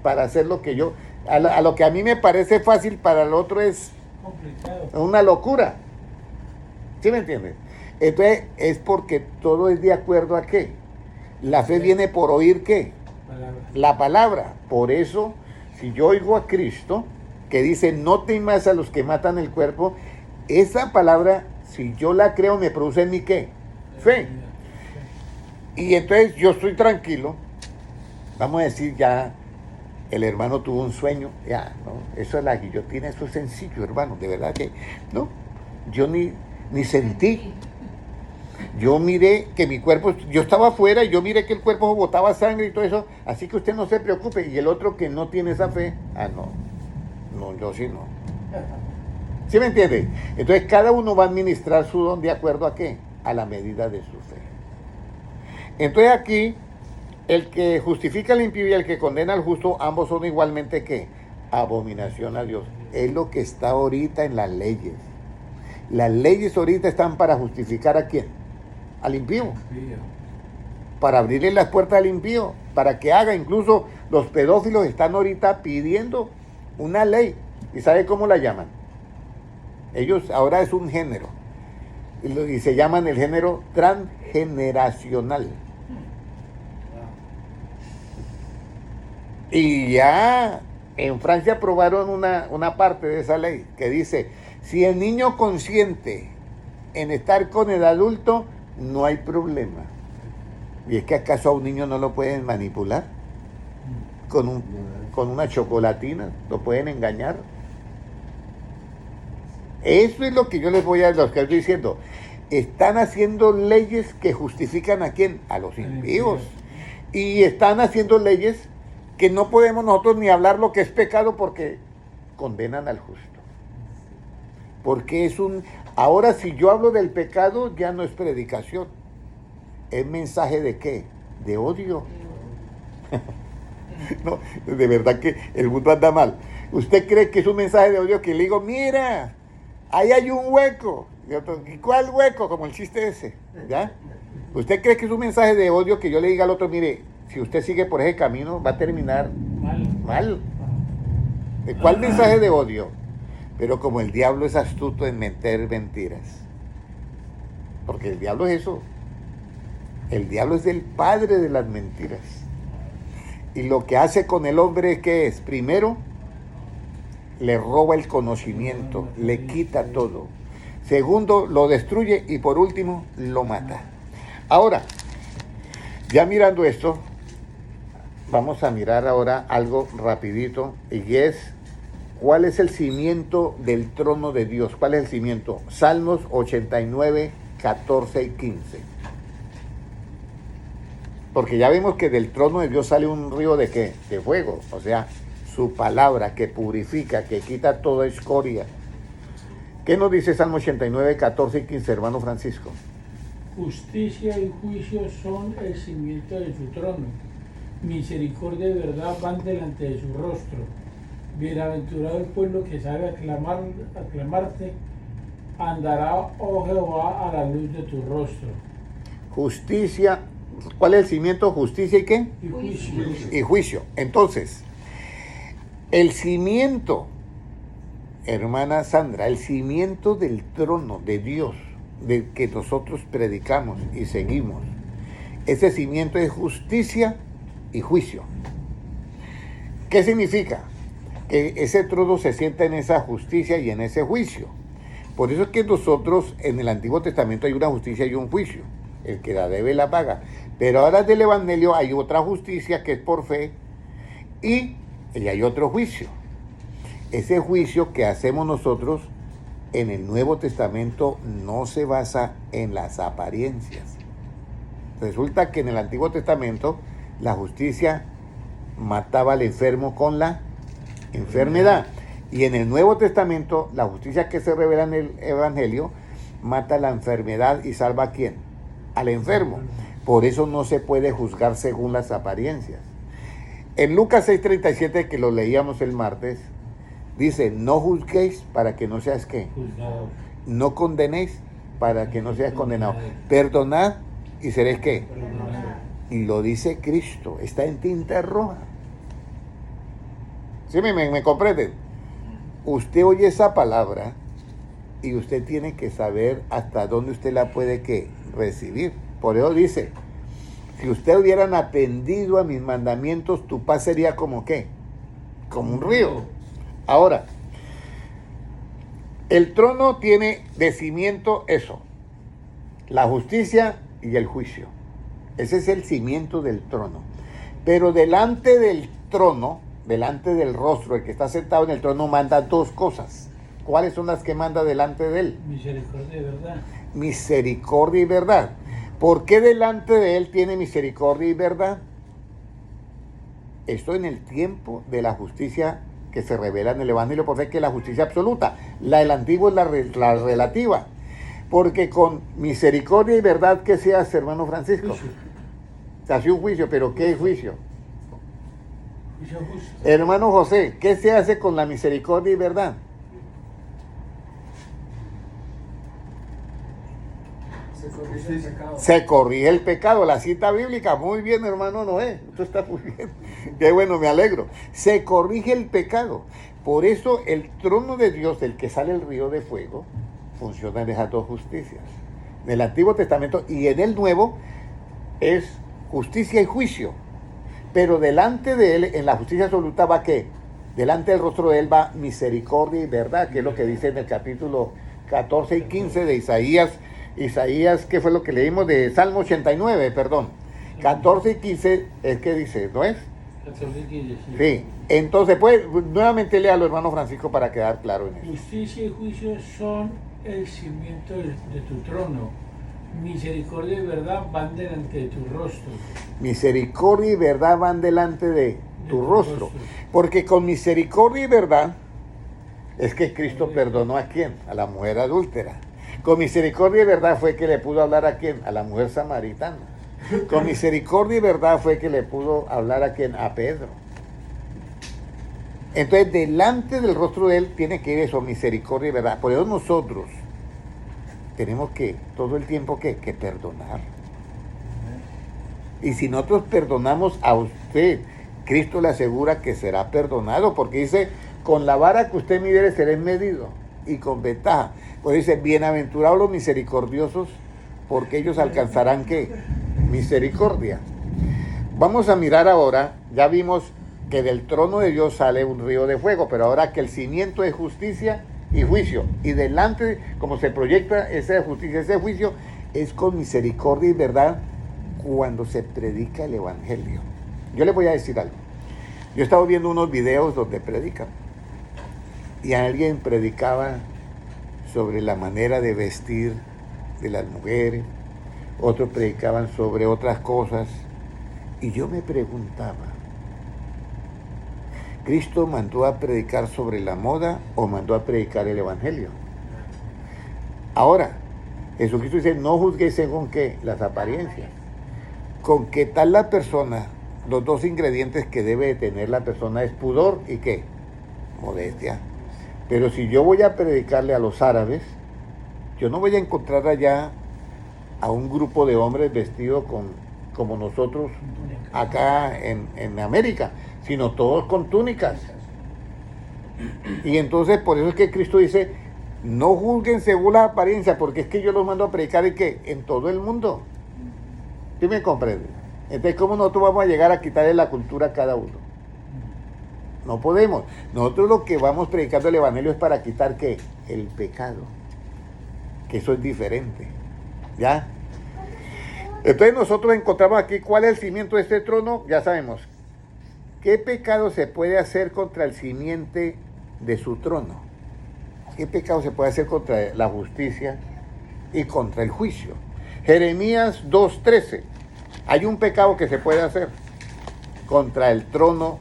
para hacer lo que a lo que a mí me parece fácil, para el otro es
complicado.
una locura. ¿Sí me entiendes? Entonces es porque todo es de acuerdo a qué. La fe viene por oír ¿qué?
Palabra.
La palabra. Por eso, si yo oigo a Cristo, que dice, no temas a los que matan el cuerpo, esa palabra, si yo la creo, me produce en mí ¿qué? Fe. Y entonces yo estoy tranquilo. Vamos a decir, ya el hermano tuvo un sueño, ya, ¿no? Eso es la guillotina, eso es sencillo, hermano, de verdad que, ¿no? Yo ni sentí. Yo miré que mi cuerpo, yo estaba afuera y yo miré que el cuerpo botaba sangre y todo eso, así que usted no se preocupe. Y el otro que no tiene esa fe, no, yo sí no. ¿Sí me entiende? Entonces cada uno va a administrar su don de acuerdo a qué, a la medida de su fe. Entonces aquí, el que justifica al impío y el que condena al justo, ambos son igualmente ¿qué? Abominación a Dios. Es lo que está ahorita en las leyes. Las leyes ahorita están para justificar ¿a quién? Al impío. Para abrirle las puertas al impío, para que haga. Incluso los pedófilos están ahorita pidiendo una ley. ¿Y sabe cómo la llaman? Ellos ahora es un género. Y se llaman el género transgeneracional. Y ya en Francia aprobaron una parte de esa ley que dice, si el niño consiente en estar con el adulto, no hay problema. ¿Y es que acaso a un niño no lo pueden manipular? Con una chocolatina, lo pueden engañar. Eso es lo que yo les voy a lo que estoy diciendo. Están haciendo leyes que justifican ¿a quién? A los impíos. Y están haciendo leyes que no podemos nosotros ni hablar lo que es pecado porque condenan al justo. Porque ahora si yo hablo del pecado ya no es predicación. ¿Es mensaje de qué? De odio. No, de verdad que el mundo anda mal. ¿Usted cree que es un mensaje de odio que le digo, mira, ahí hay un hueco? ¿Y cuál hueco? Como el chiste ese, ¿ya? ¿Usted cree que es un mensaje de odio que yo le diga al otro, mire, si usted sigue por ese camino va a terminar mal? ¿Cuál mensaje de odio? Pero como el diablo es astuto en meter mentiras. Porque el diablo es eso. El diablo es el padre de las mentiras. Y lo que hace con el hombre, ¿qué es? Primero, le roba el conocimiento, le quita todo. Segundo, lo destruye y por último, lo mata. Ahora, ya mirando esto, vamos a mirar ahora algo rapidito y es, ¿cuál es el cimiento del trono de Dios? ¿Cuál es el cimiento? Salmos 89, 14 y 15. Porque ya vemos que del trono de Dios sale un río de ¿qué? De fuego. O sea, su palabra que purifica, que quita toda escoria. ¿Qué nos dice Salmo 89, 14 y 15, hermano Francisco?
Justicia y juicio son el cimiento de su trono. Misericordia y verdad van delante de su rostro. Bienaventurado el pueblo que sabe aclamarte. Andará, oh Jehová, a la luz de tu rostro.
Justicia ¿Cuál es el cimiento? Justicia y qué?
Y juicio.
Y juicio. Entonces, el cimiento, hermana Sandra, el cimiento del trono de Dios, del que nosotros predicamos y seguimos, ese cimiento es justicia y juicio. ¿Qué significa? Que ese trono se sienta en esa justicia y en ese juicio. Por eso es que nosotros en el Antiguo Testamento hay una justicia y un juicio. El que la debe la paga. Pero ahora del Evangelio hay otra justicia que es por fe y hay otro juicio. Ese juicio que hacemos nosotros en el Nuevo Testamento no se basa en las apariencias. Resulta que en el Antiguo Testamento la justicia mataba al enfermo con la enfermedad. Y en el Nuevo Testamento la justicia que se revela en el Evangelio mata la enfermedad y salva a quién? Al enfermo. Por eso no se puede juzgar según las apariencias. En Lucas 6:37, que lo leíamos el martes, dice, no juzguéis para que no seas ¿qué?
Juzgado.
No condenéis para que no seas condenado. Perdonad y seréis ¿qué?
Perdonado.
Y lo dice Cristo, está en tinta roja. ¿Sí me comprenden? Usted oye esa palabra y usted tiene que saber hasta dónde usted la puede ¿qué? Recibir. Por eso dice, si usted hubieran atendido a mis mandamientos, tu paz sería como ¿qué? Como un río. Ahora, el trono tiene de cimiento eso, la justicia y el juicio. Ese es el cimiento del trono. Pero delante del trono, delante del rostro, el que está sentado en el trono manda dos cosas. ¿Cuáles son las que manda delante de él?
Misericordia y verdad.
Misericordia y verdad. ¿Por qué delante de él tiene misericordia y verdad? Esto en el tiempo de la justicia que se revela en el Evangelio, porque es que la justicia absoluta, la del antiguo es la relativa. Porque con misericordia y verdad, ¿qué se hace, hermano Francisco?
Juicio.
Se hace un juicio, pero ¿qué juicio?
Juicio justo.
Hermano José, ¿qué se hace con la misericordia y verdad?
Se corrige el pecado.
Se corrige el pecado, la cita bíblica, muy bien hermano Noé, esto está muy bien, qué bueno, me alegro, se corrige el pecado, por eso el trono de Dios, del que sale el río de fuego, funciona en esas dos justicias, en el Antiguo Testamento y en el Nuevo es justicia y juicio, pero delante de él, en la justicia absoluta va ¿qué? Delante del rostro de él va misericordia y verdad, que es lo que dice en el capítulo 14 y 15 de Isaías, ¿qué fue lo que leímos? De Salmo 89, perdón. 14 y 15 es que dice, ¿no es? Sí. Entonces, pues, nuevamente léalo, hermano Francisco, para quedar claro en eso.
Justicia y juicio son el cimiento de tu trono. Misericordia y verdad van delante de tu rostro.
Misericordia y verdad van delante de tu rostro. Porque con misericordia y verdad es que Cristo perdonó ¿a quién? A la mujer adúltera. Con misericordia y verdad fue que le pudo hablar ¿a quién? A la mujer samaritana. Con misericordia y verdad fue que le pudo hablar ¿a quién? A Pedro. Entonces, delante del rostro de él tiene que ir eso, misericordia y verdad. Por eso nosotros tenemos que, todo el tiempo, que perdonar. Y si nosotros perdonamos a usted, Cristo le asegura que será perdonado, porque dice, con la vara que usted midere será medido, y con ventaja. Pues dice, bienaventurados los misericordiosos, porque ellos alcanzarán ¿qué? Misericordia. Vamos a mirar ahora, ya vimos que del trono de Dios sale un río de fuego, pero ahora que el cimiento es justicia y juicio, y delante, como se proyecta esa justicia, ese juicio, es con misericordia y verdad cuando se predica el Evangelio. Yo les voy a decir algo. Yo he estado viendo unos videos donde predican, y alguien predicaba sobre la manera de vestir de las mujeres, otros predicaban sobre otras cosas, y yo me preguntaba, ¿Cristo mandó a predicar sobre la moda o mandó a predicar el Evangelio? Ahora, Jesucristo dice, no juzguéis según ¿qué? Las apariencias. Con qué tal la persona, los dos ingredientes que debe de tener la persona es pudor y ¿qué? Modestia. Pero si yo voy a predicarle a los árabes, yo no voy a encontrar allá a un grupo de hombres vestidos con como nosotros acá en América, sino todos con túnicas. Y entonces por eso es que Cristo dice, no juzguen según la apariencia, porque es que yo los mando a predicar y que en todo el mundo. ¿Sí me comprende? Entonces, ¿cómo nosotros vamos a llegar a quitarle la cultura a cada uno? No podemos. Nosotros lo que vamos predicando el evangelio es para quitar ¿qué? El pecado. Que eso es diferente. ¿Ya? Entonces nosotros encontramos aquí cuál es el cimiento de este trono. Ya sabemos. ¿Qué pecado se puede hacer contra el simiente de su trono? ¿Qué pecado se puede hacer contra la justicia y contra el juicio? Jeremías 2:13. Hay un pecado que se puede hacer contra el trono,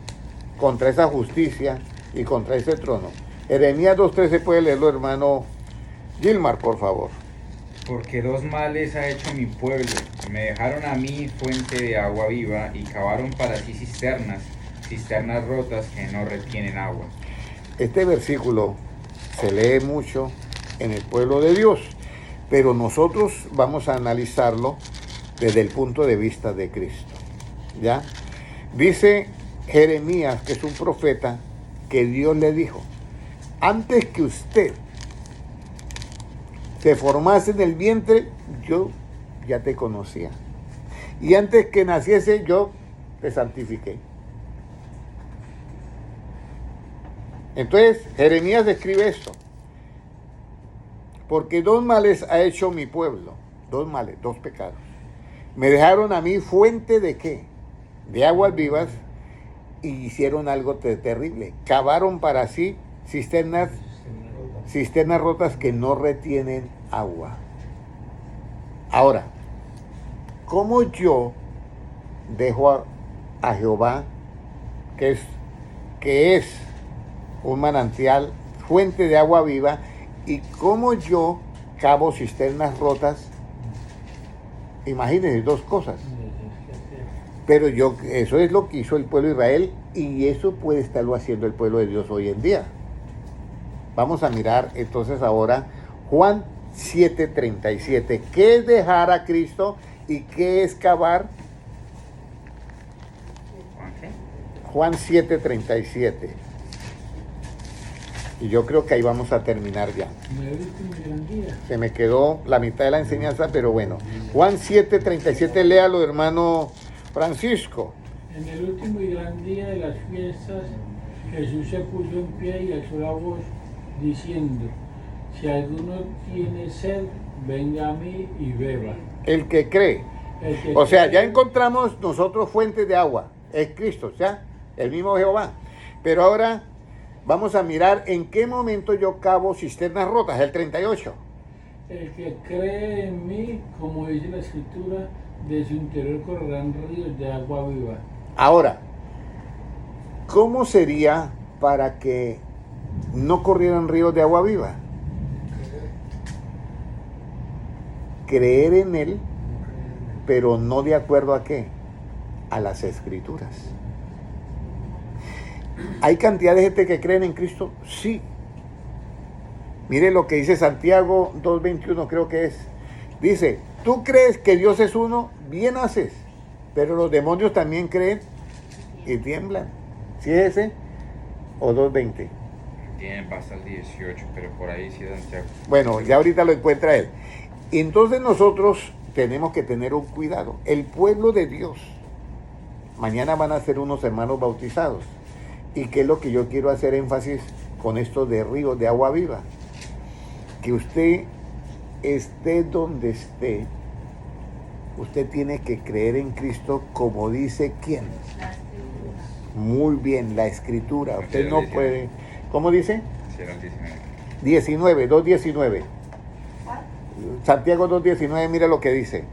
contra esa justicia y contra ese trono. Jeremías 2:13 puede leerlo, hermano Gilmar, por favor.
Porque dos males ha hecho mi pueblo. Me dejaron a mí fuente de agua viva y cavaron para sí cisternas rotas que no retienen agua.
Este versículo se lee mucho en el pueblo de Dios, pero nosotros vamos a analizarlo desde el punto de vista de Cristo. ¿Ya? Dice Jeremías, que es un profeta, que Dios le dijo, antes que usted se formase en el vientre, yo ya te conocía. Y antes que naciese, yo te santifiqué. Entonces, Jeremías escribe esto. Porque dos males ha hecho mi pueblo. Dos males, dos pecados. Me dejaron a mí fuente de ¿qué? De aguas vivas y hicieron algo terrible. Cavaron para sí cisternas rotas que no retienen agua. Ahora, ¿cómo yo dejo a Jehová, que es un manantial, fuente de agua viva, y cómo yo cavo cisternas rotas? Imagínense dos cosas. Pero eso es lo que hizo el pueblo de Israel y eso puede estarlo haciendo el pueblo de Dios hoy en día. Vamos a mirar entonces ahora Juan 7:37. ¿Qué es dejar a Cristo y qué es cavar? Juan 7:37. Y yo creo que ahí vamos a terminar ya. Se me quedó la mitad de la enseñanza, pero bueno. Juan 7:37, léalo, hermano Francisco.
En el último y gran día de las fiestas, Jesús se puso en pie y alzó la voz, diciendo, si alguno tiene sed, venga a mí y beba.
El que cree. O sea, ya encontramos nosotros fuentes de agua. Es Cristo, ¿ya? El mismo Jehová. Pero ahora vamos a mirar en qué momento yo cavo cisternas rotas, el 38.
El que cree en mí, como dice la Escritura, de su interior correrán ríos de agua viva.
Ahora, ¿cómo sería para que no corrieran ríos de agua viva? Creer en Él, pero no de acuerdo a qué, a las Escrituras. ¿Hay cantidad de gente que creen en Cristo? Sí. Mire lo que dice Santiago 2:21, creo que es. Dice, tú crees que Dios es uno, bien haces, pero los demonios también creen y tiemblan. ¿Sí es ese? ¿O 2:20?
Tiene hasta el 18, pero por ahí sí Santiago.
Bueno, ya ahorita lo encuentra él. Entonces nosotros tenemos que tener un cuidado. El pueblo de Dios, mañana van a ser unos hermanos bautizados. ¿Y qué es lo que yo quiero hacer énfasis con esto de ríos de agua viva? Que usted esté donde esté, usted tiene que creer en Cristo como dice ¿quién? Muy bien, la Escritura. Usted no puede... ¿Cómo dice?
Sí, era el 19.
2:19. Santiago 2:19, mira lo que dice.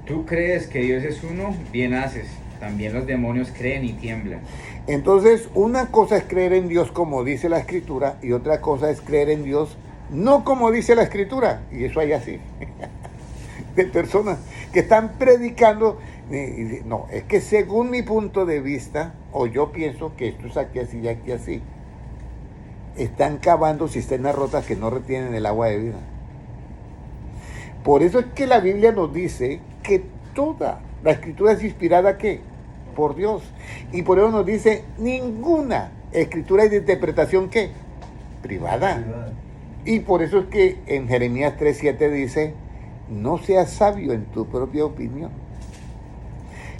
Tú crees que Dios es uno, bien haces. También los demonios creen y tiemblan.
Entonces, una cosa es creer en Dios como dice la Escritura y otra cosa es creer en Dios no como dice la Escritura. Y eso hay así. De personas que están predicando. No, es que según mi punto de vista, o yo pienso que esto es aquí así y aquí así. Están cavando cisternas rotas que no retienen el agua de vida. Por eso es que la Biblia nos dice que toda La escritura es inspirada, ¿qué? Por Dios. Y por eso nos dice, ninguna escritura es de interpretación, ¿qué? Privada. Y por eso es que en Jeremías 3:7 dice, no seas sabio en tu propia opinión.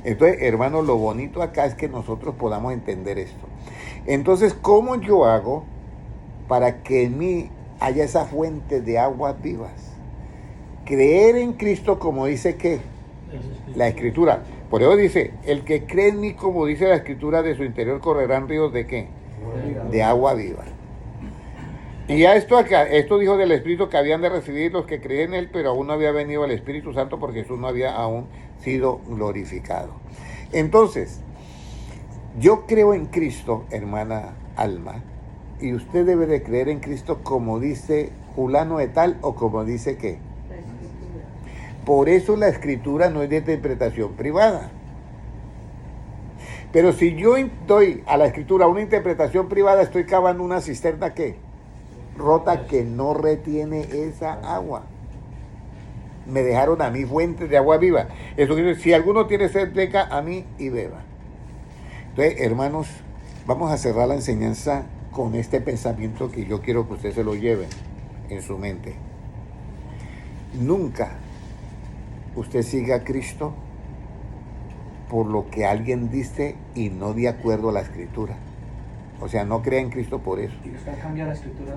Entonces, hermano, lo bonito acá es que nosotros podamos entender esto. Entonces, ¿cómo yo hago para que en mí haya esa fuente de aguas vivas? Creer en Cristo, como dice que la Escritura. Por eso dice, el que cree en mí, como dice la Escritura, de su interior correrán ríos de ¿qué? De agua viva. Y ya esto acá, esto dijo del Espíritu que habían de recibir los que creen en Él, pero aún no había venido el Espíritu Santo porque Jesús no había aún sido glorificado. Entonces, yo creo en Cristo, hermana Alma, y usted debe de creer en Cristo como dice fulano de tal o como dice qué. Por eso la Escritura no es de interpretación privada. Pero si yo doy a la Escritura una interpretación privada, estoy cavando una cisterna ¿qué? Rota que no retiene esa agua. Me dejaron a mí fuentes de agua viva. Eso quiere decir, si alguno tiene sed, venga a mí y beba. Entonces, hermanos, vamos a cerrar la enseñanza con este pensamiento que yo quiero que usted se lo lleve en su mente. Nunca usted siga a Cristo por lo que alguien dice y no de acuerdo a la Escritura. O sea, no crea en Cristo por eso.
Si usted cambia las escrituras,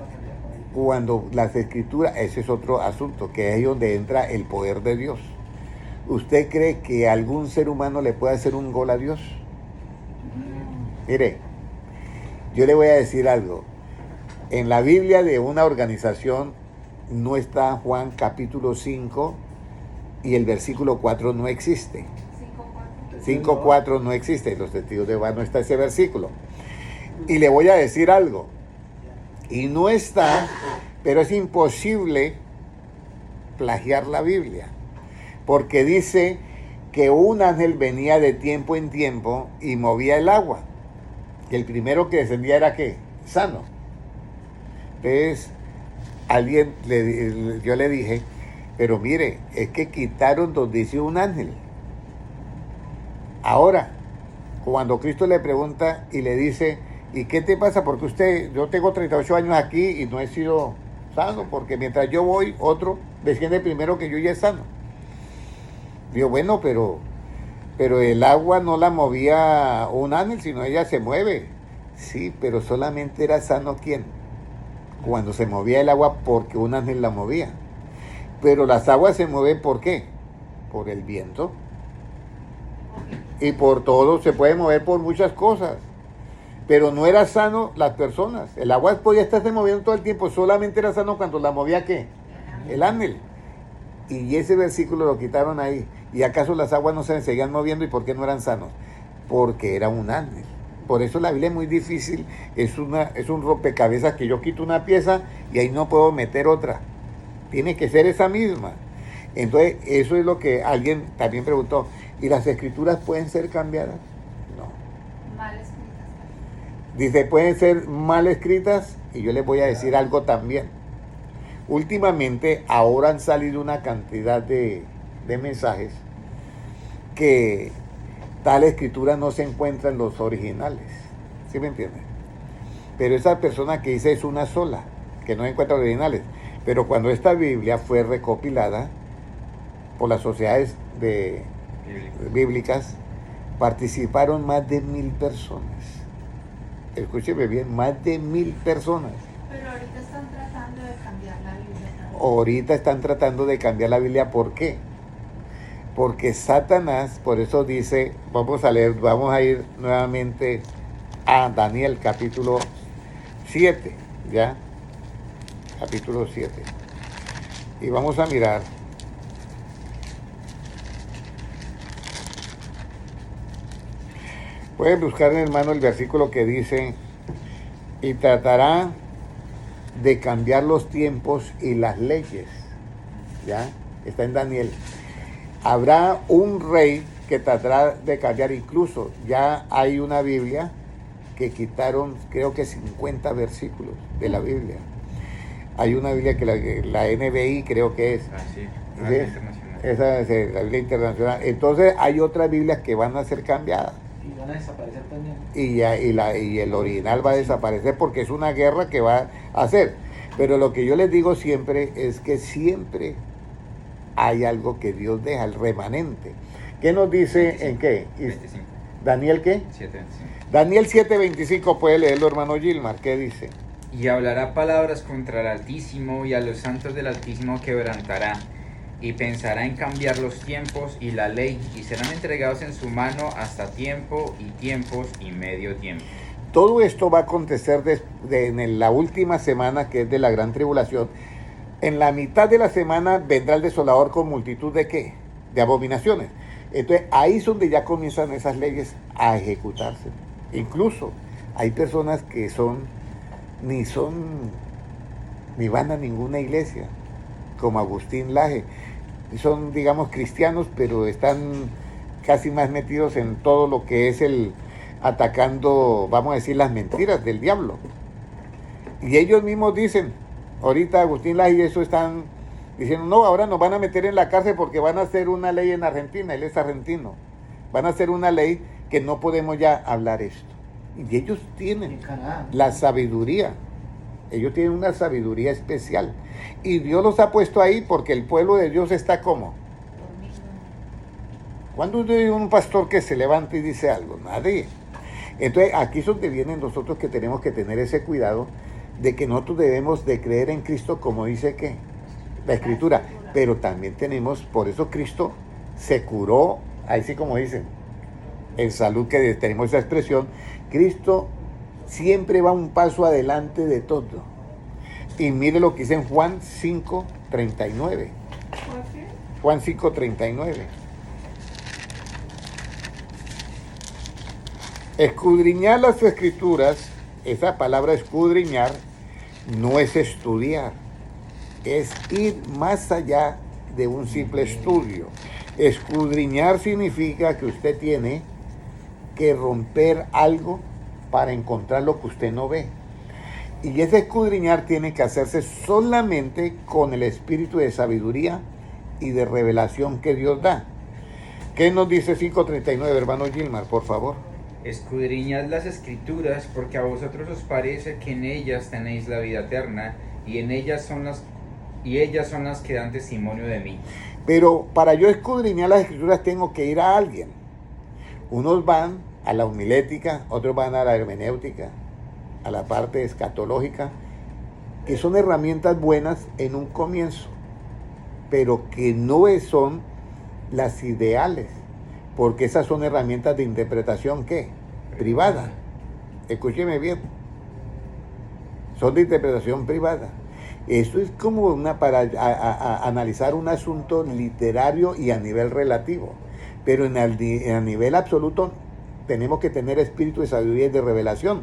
va a cambiar por ahí.
Cuando las Escrituras, ese es otro asunto, que es ahí donde entra el poder de Dios. ¿Usted cree que algún ser humano le puede hacer un gol a Dios? Mire, yo le voy a decir algo. En la Biblia de una organización no está Juan capítulo 5 y el versículo 4 no existe. 5:4 no existe. En los testigos de Jehová no está ese versículo. Y le voy a decir algo. Y no está, pero es imposible plagiar la Biblia. Porque dice que un ángel venía de tiempo en tiempo y movía el agua. Y el primero que descendía era ¿qué? Sano. Entonces, yo le dije, pero mire, es que quitaron donde dice un ángel. Ahora, cuando Cristo le pregunta y le dice, ¿y qué te pasa? Porque yo tengo 38 años aquí y no he sido sano, porque mientras yo voy, otro desciende primero que yo y es sano. Digo, bueno, pero el agua no la movía un ángel, sino ella se mueve. Sí, pero solamente era sano ¿quién? Cuando se movía el agua porque un ángel la movía. Pero las aguas se mueven ¿por qué? Por el viento. Y por todo, se puede mover por muchas cosas. Pero no era sano las personas. El agua podía estarse moviendo todo el tiempo, solamente era sano cuando la movía ¿qué? El ángel. Y ese versículo lo quitaron ahí. ¿Y acaso las aguas no se seguían moviendo? ¿Y por qué no eran sanos? Porque era un ángel. Por eso la Biblia es muy difícil. Es un rompecabezas que yo quito una pieza y ahí no puedo meter otra. Tiene que ser esa misma. Entonces, eso es lo que alguien también preguntó. ¿Y las escrituras pueden ser cambiadas? No.
Mal escritas.
Dice, pueden ser mal escritas. Y yo les voy a decir algo también. Últimamente, ahora han salido una cantidad de mensajes que tal escritura no se encuentra en los originales. ¿Sí me entienden? Pero esa persona que dice es una sola, que no encuentra originales. Pero cuando esta Biblia fue recopilada por las sociedades bíblicas, participaron más de 1,000 personas. Escúcheme bien, más de 1,000 personas.
Pero ahorita están tratando de cambiar la Biblia también.
Ahorita están tratando de cambiar la Biblia. ¿Por qué? Porque Satanás, por eso dice, vamos a ir nuevamente a Daniel capítulo 7, ¿ya? Capítulo 7. Y vamos a mirar. Pueden buscar, hermano, el versículo que dice, y tratará de cambiar los tiempos y las leyes. ¿Ya? Está en Daniel. Habrá un rey que tratará de cambiar, incluso ya hay una Biblia que quitaron, creo que 50 versículos de la Biblia. Hay una Biblia que la NBI creo que es.
Ah, sí,
¿Sí?
Internacional.
esa es la Biblia internacional. Entonces hay otras Biblias que van a ser cambiadas.
Y van a desaparecer también.
Y el original va a desaparecer porque es una guerra que va a hacer. Pero lo que yo les digo siempre es que siempre hay algo que Dios deja, el remanente. ¿Qué nos dice
25,
en qué?
25,
¿Daniel qué?
7:25.
Daniel 7:25, puede leerlo, hermano Gilmar. ¿Qué dice?
Y hablará palabras contra el Altísimo, y a los santos del Altísimo quebrantará, y pensará en cambiar los tiempos y la ley, y serán entregados en su mano hasta tiempo y tiempos y medio tiempo.
Todo esto va a acontecer en la última semana, que es de la gran tribulación. En la mitad de la semana vendrá el desolador con multitud de ¿qué? De abominaciones. Entonces ahí es donde ya comienzan esas leyes a ejecutarse. Incluso hay personas que ni van a ninguna iglesia, como Agustín Laje. Son, digamos, cristianos, pero están casi más metidos en todo lo que es atacando, vamos a decir, las mentiras del diablo. Y ellos mismos dicen, ahorita Agustín Laje y eso están diciendo, no, ahora nos van a meter en la cárcel porque van a hacer una ley en Argentina, él es argentino, van a hacer una ley que no podemos ya hablar esto. Y ellos tienen
En Canadá.
la sabiduría, ellos tienen una sabiduría especial. Y Dios los ha puesto ahí porque el pueblo de Dios está como. ¿Cuándo usted ve un pastor que se levanta y dice algo? Nadie. Entonces aquí es donde vienen nosotros que tenemos que tener ese cuidado de que nosotros debemos de creer en Cristo como dice que la Escritura, pero también tenemos, por eso Cristo se curó, ahí sí como dicen, en salud, que tenemos esa expresión, Cristo siempre va un paso adelante de todo. Y mire lo que dice en Juan 5:39. Juan 5:39. Escudriñar las Escrituras, esa palabra escudriñar no es estudiar, es ir más allá de un simple estudio. Escudriñar significa que usted tiene que romper algo para encontrar lo que usted no ve. Y ese escudriñar tiene que hacerse solamente con el espíritu de sabiduría y de revelación que Dios da. ¿Qué nos dice 5:39, hermano Gilmar, por favor?
Escudriñad las Escrituras, porque a vosotros os parece que en ellas tenéis la vida eterna, y ellas son las que dan testimonio de mí.
Pero para yo escudriñar las Escrituras tengo que ir a alguien. Unos van a la homilética, otros van a la hermenéutica, a la parte escatológica, que son herramientas buenas en un comienzo, pero que no son las ideales, porque esas son herramientas de interpretación ¿qué? Privada. Escúcheme bien. Son de interpretación privada. Esto es como para analizar un asunto literario y a nivel relativo, pero a nivel absoluto tenemos que tener espíritu de sabiduría y de revelación.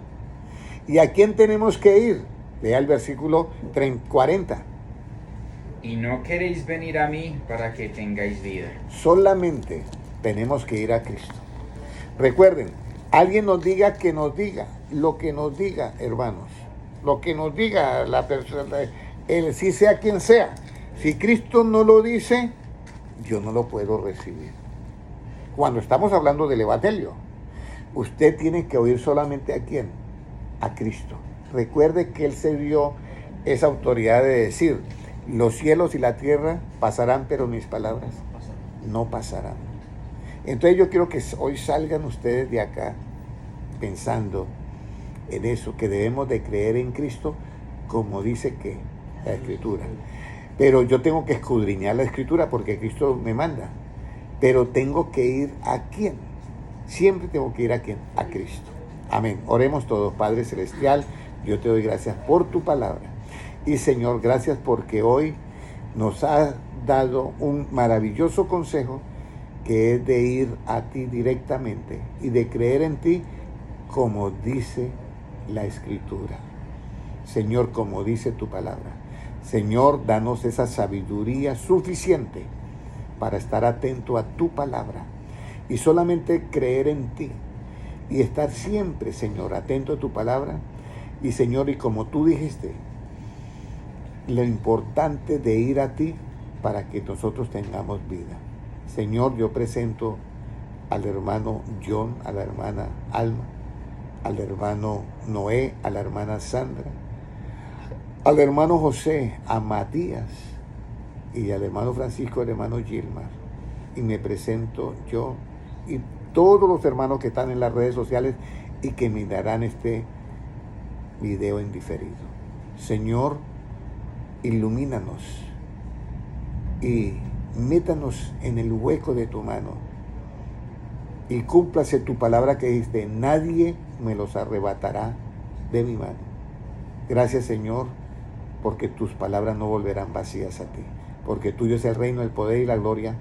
¿Y a quién tenemos que ir? Lea el versículo 40.
Y no queréis venir a mí para que tengáis vida.
Solamente tenemos que ir a Cristo. Recuerden, alguien nos diga que nos diga, lo que nos diga, hermanos, lo que nos diga la persona, si sea quien sea. Si Cristo no lo dice, yo no lo puedo recibir. Cuando estamos hablando del Evangelio, usted tiene que oír solamente ¿a quién? A Cristo. Recuerde que Él se dio esa autoridad de decir, los cielos y la tierra pasarán, pero mis palabras no pasarán. Entonces yo quiero que hoy salgan ustedes de acá pensando en eso, que debemos de creer en Cristo como dice que la Escritura. Pero yo tengo que escudriñar la Escritura porque Cristo me manda. Pero tengo que ir ¿a quién? Siempre tengo que ir ¿a quién? A Cristo. Amén. Oremos todos. Padre Celestial, yo te doy gracias por tu palabra. Y Señor, gracias porque hoy nos has dado un maravilloso consejo que es de ir a ti directamente y de creer en ti como dice la Escritura. Señor, como dice tu palabra. Señor, danos esa sabiduría suficiente para estar atento a tu palabra y solamente creer en ti y estar siempre, Señor, atento a tu palabra. Y Señor, y como tú dijiste, lo importante de ir a ti para que nosotros tengamos vida. Señor, yo presento al hermano John, a la hermana Alma, al hermano Noé, a la hermana Sandra, al hermano José, a Matías y al hermano Francisco, al hermano Gilmar. Y me presento yo y todos los hermanos que están en las redes sociales y que mirarán este video en diferido. Señor, ilumínanos y métanos en el hueco de tu mano y cúmplase tu palabra que dijiste: nadie me los arrebatará de mi mano. Gracias, Señor, porque tus palabras no volverán vacías a ti, porque tuyo es el reino, el poder y la gloria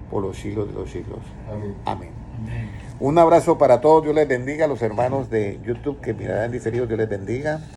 por los siglos de los siglos.
Amén.
Amén.
Amén.
Un abrazo para todos. Dios les bendiga. A los hermanos de YouTube que mirarán diferidos, Dios les bendiga.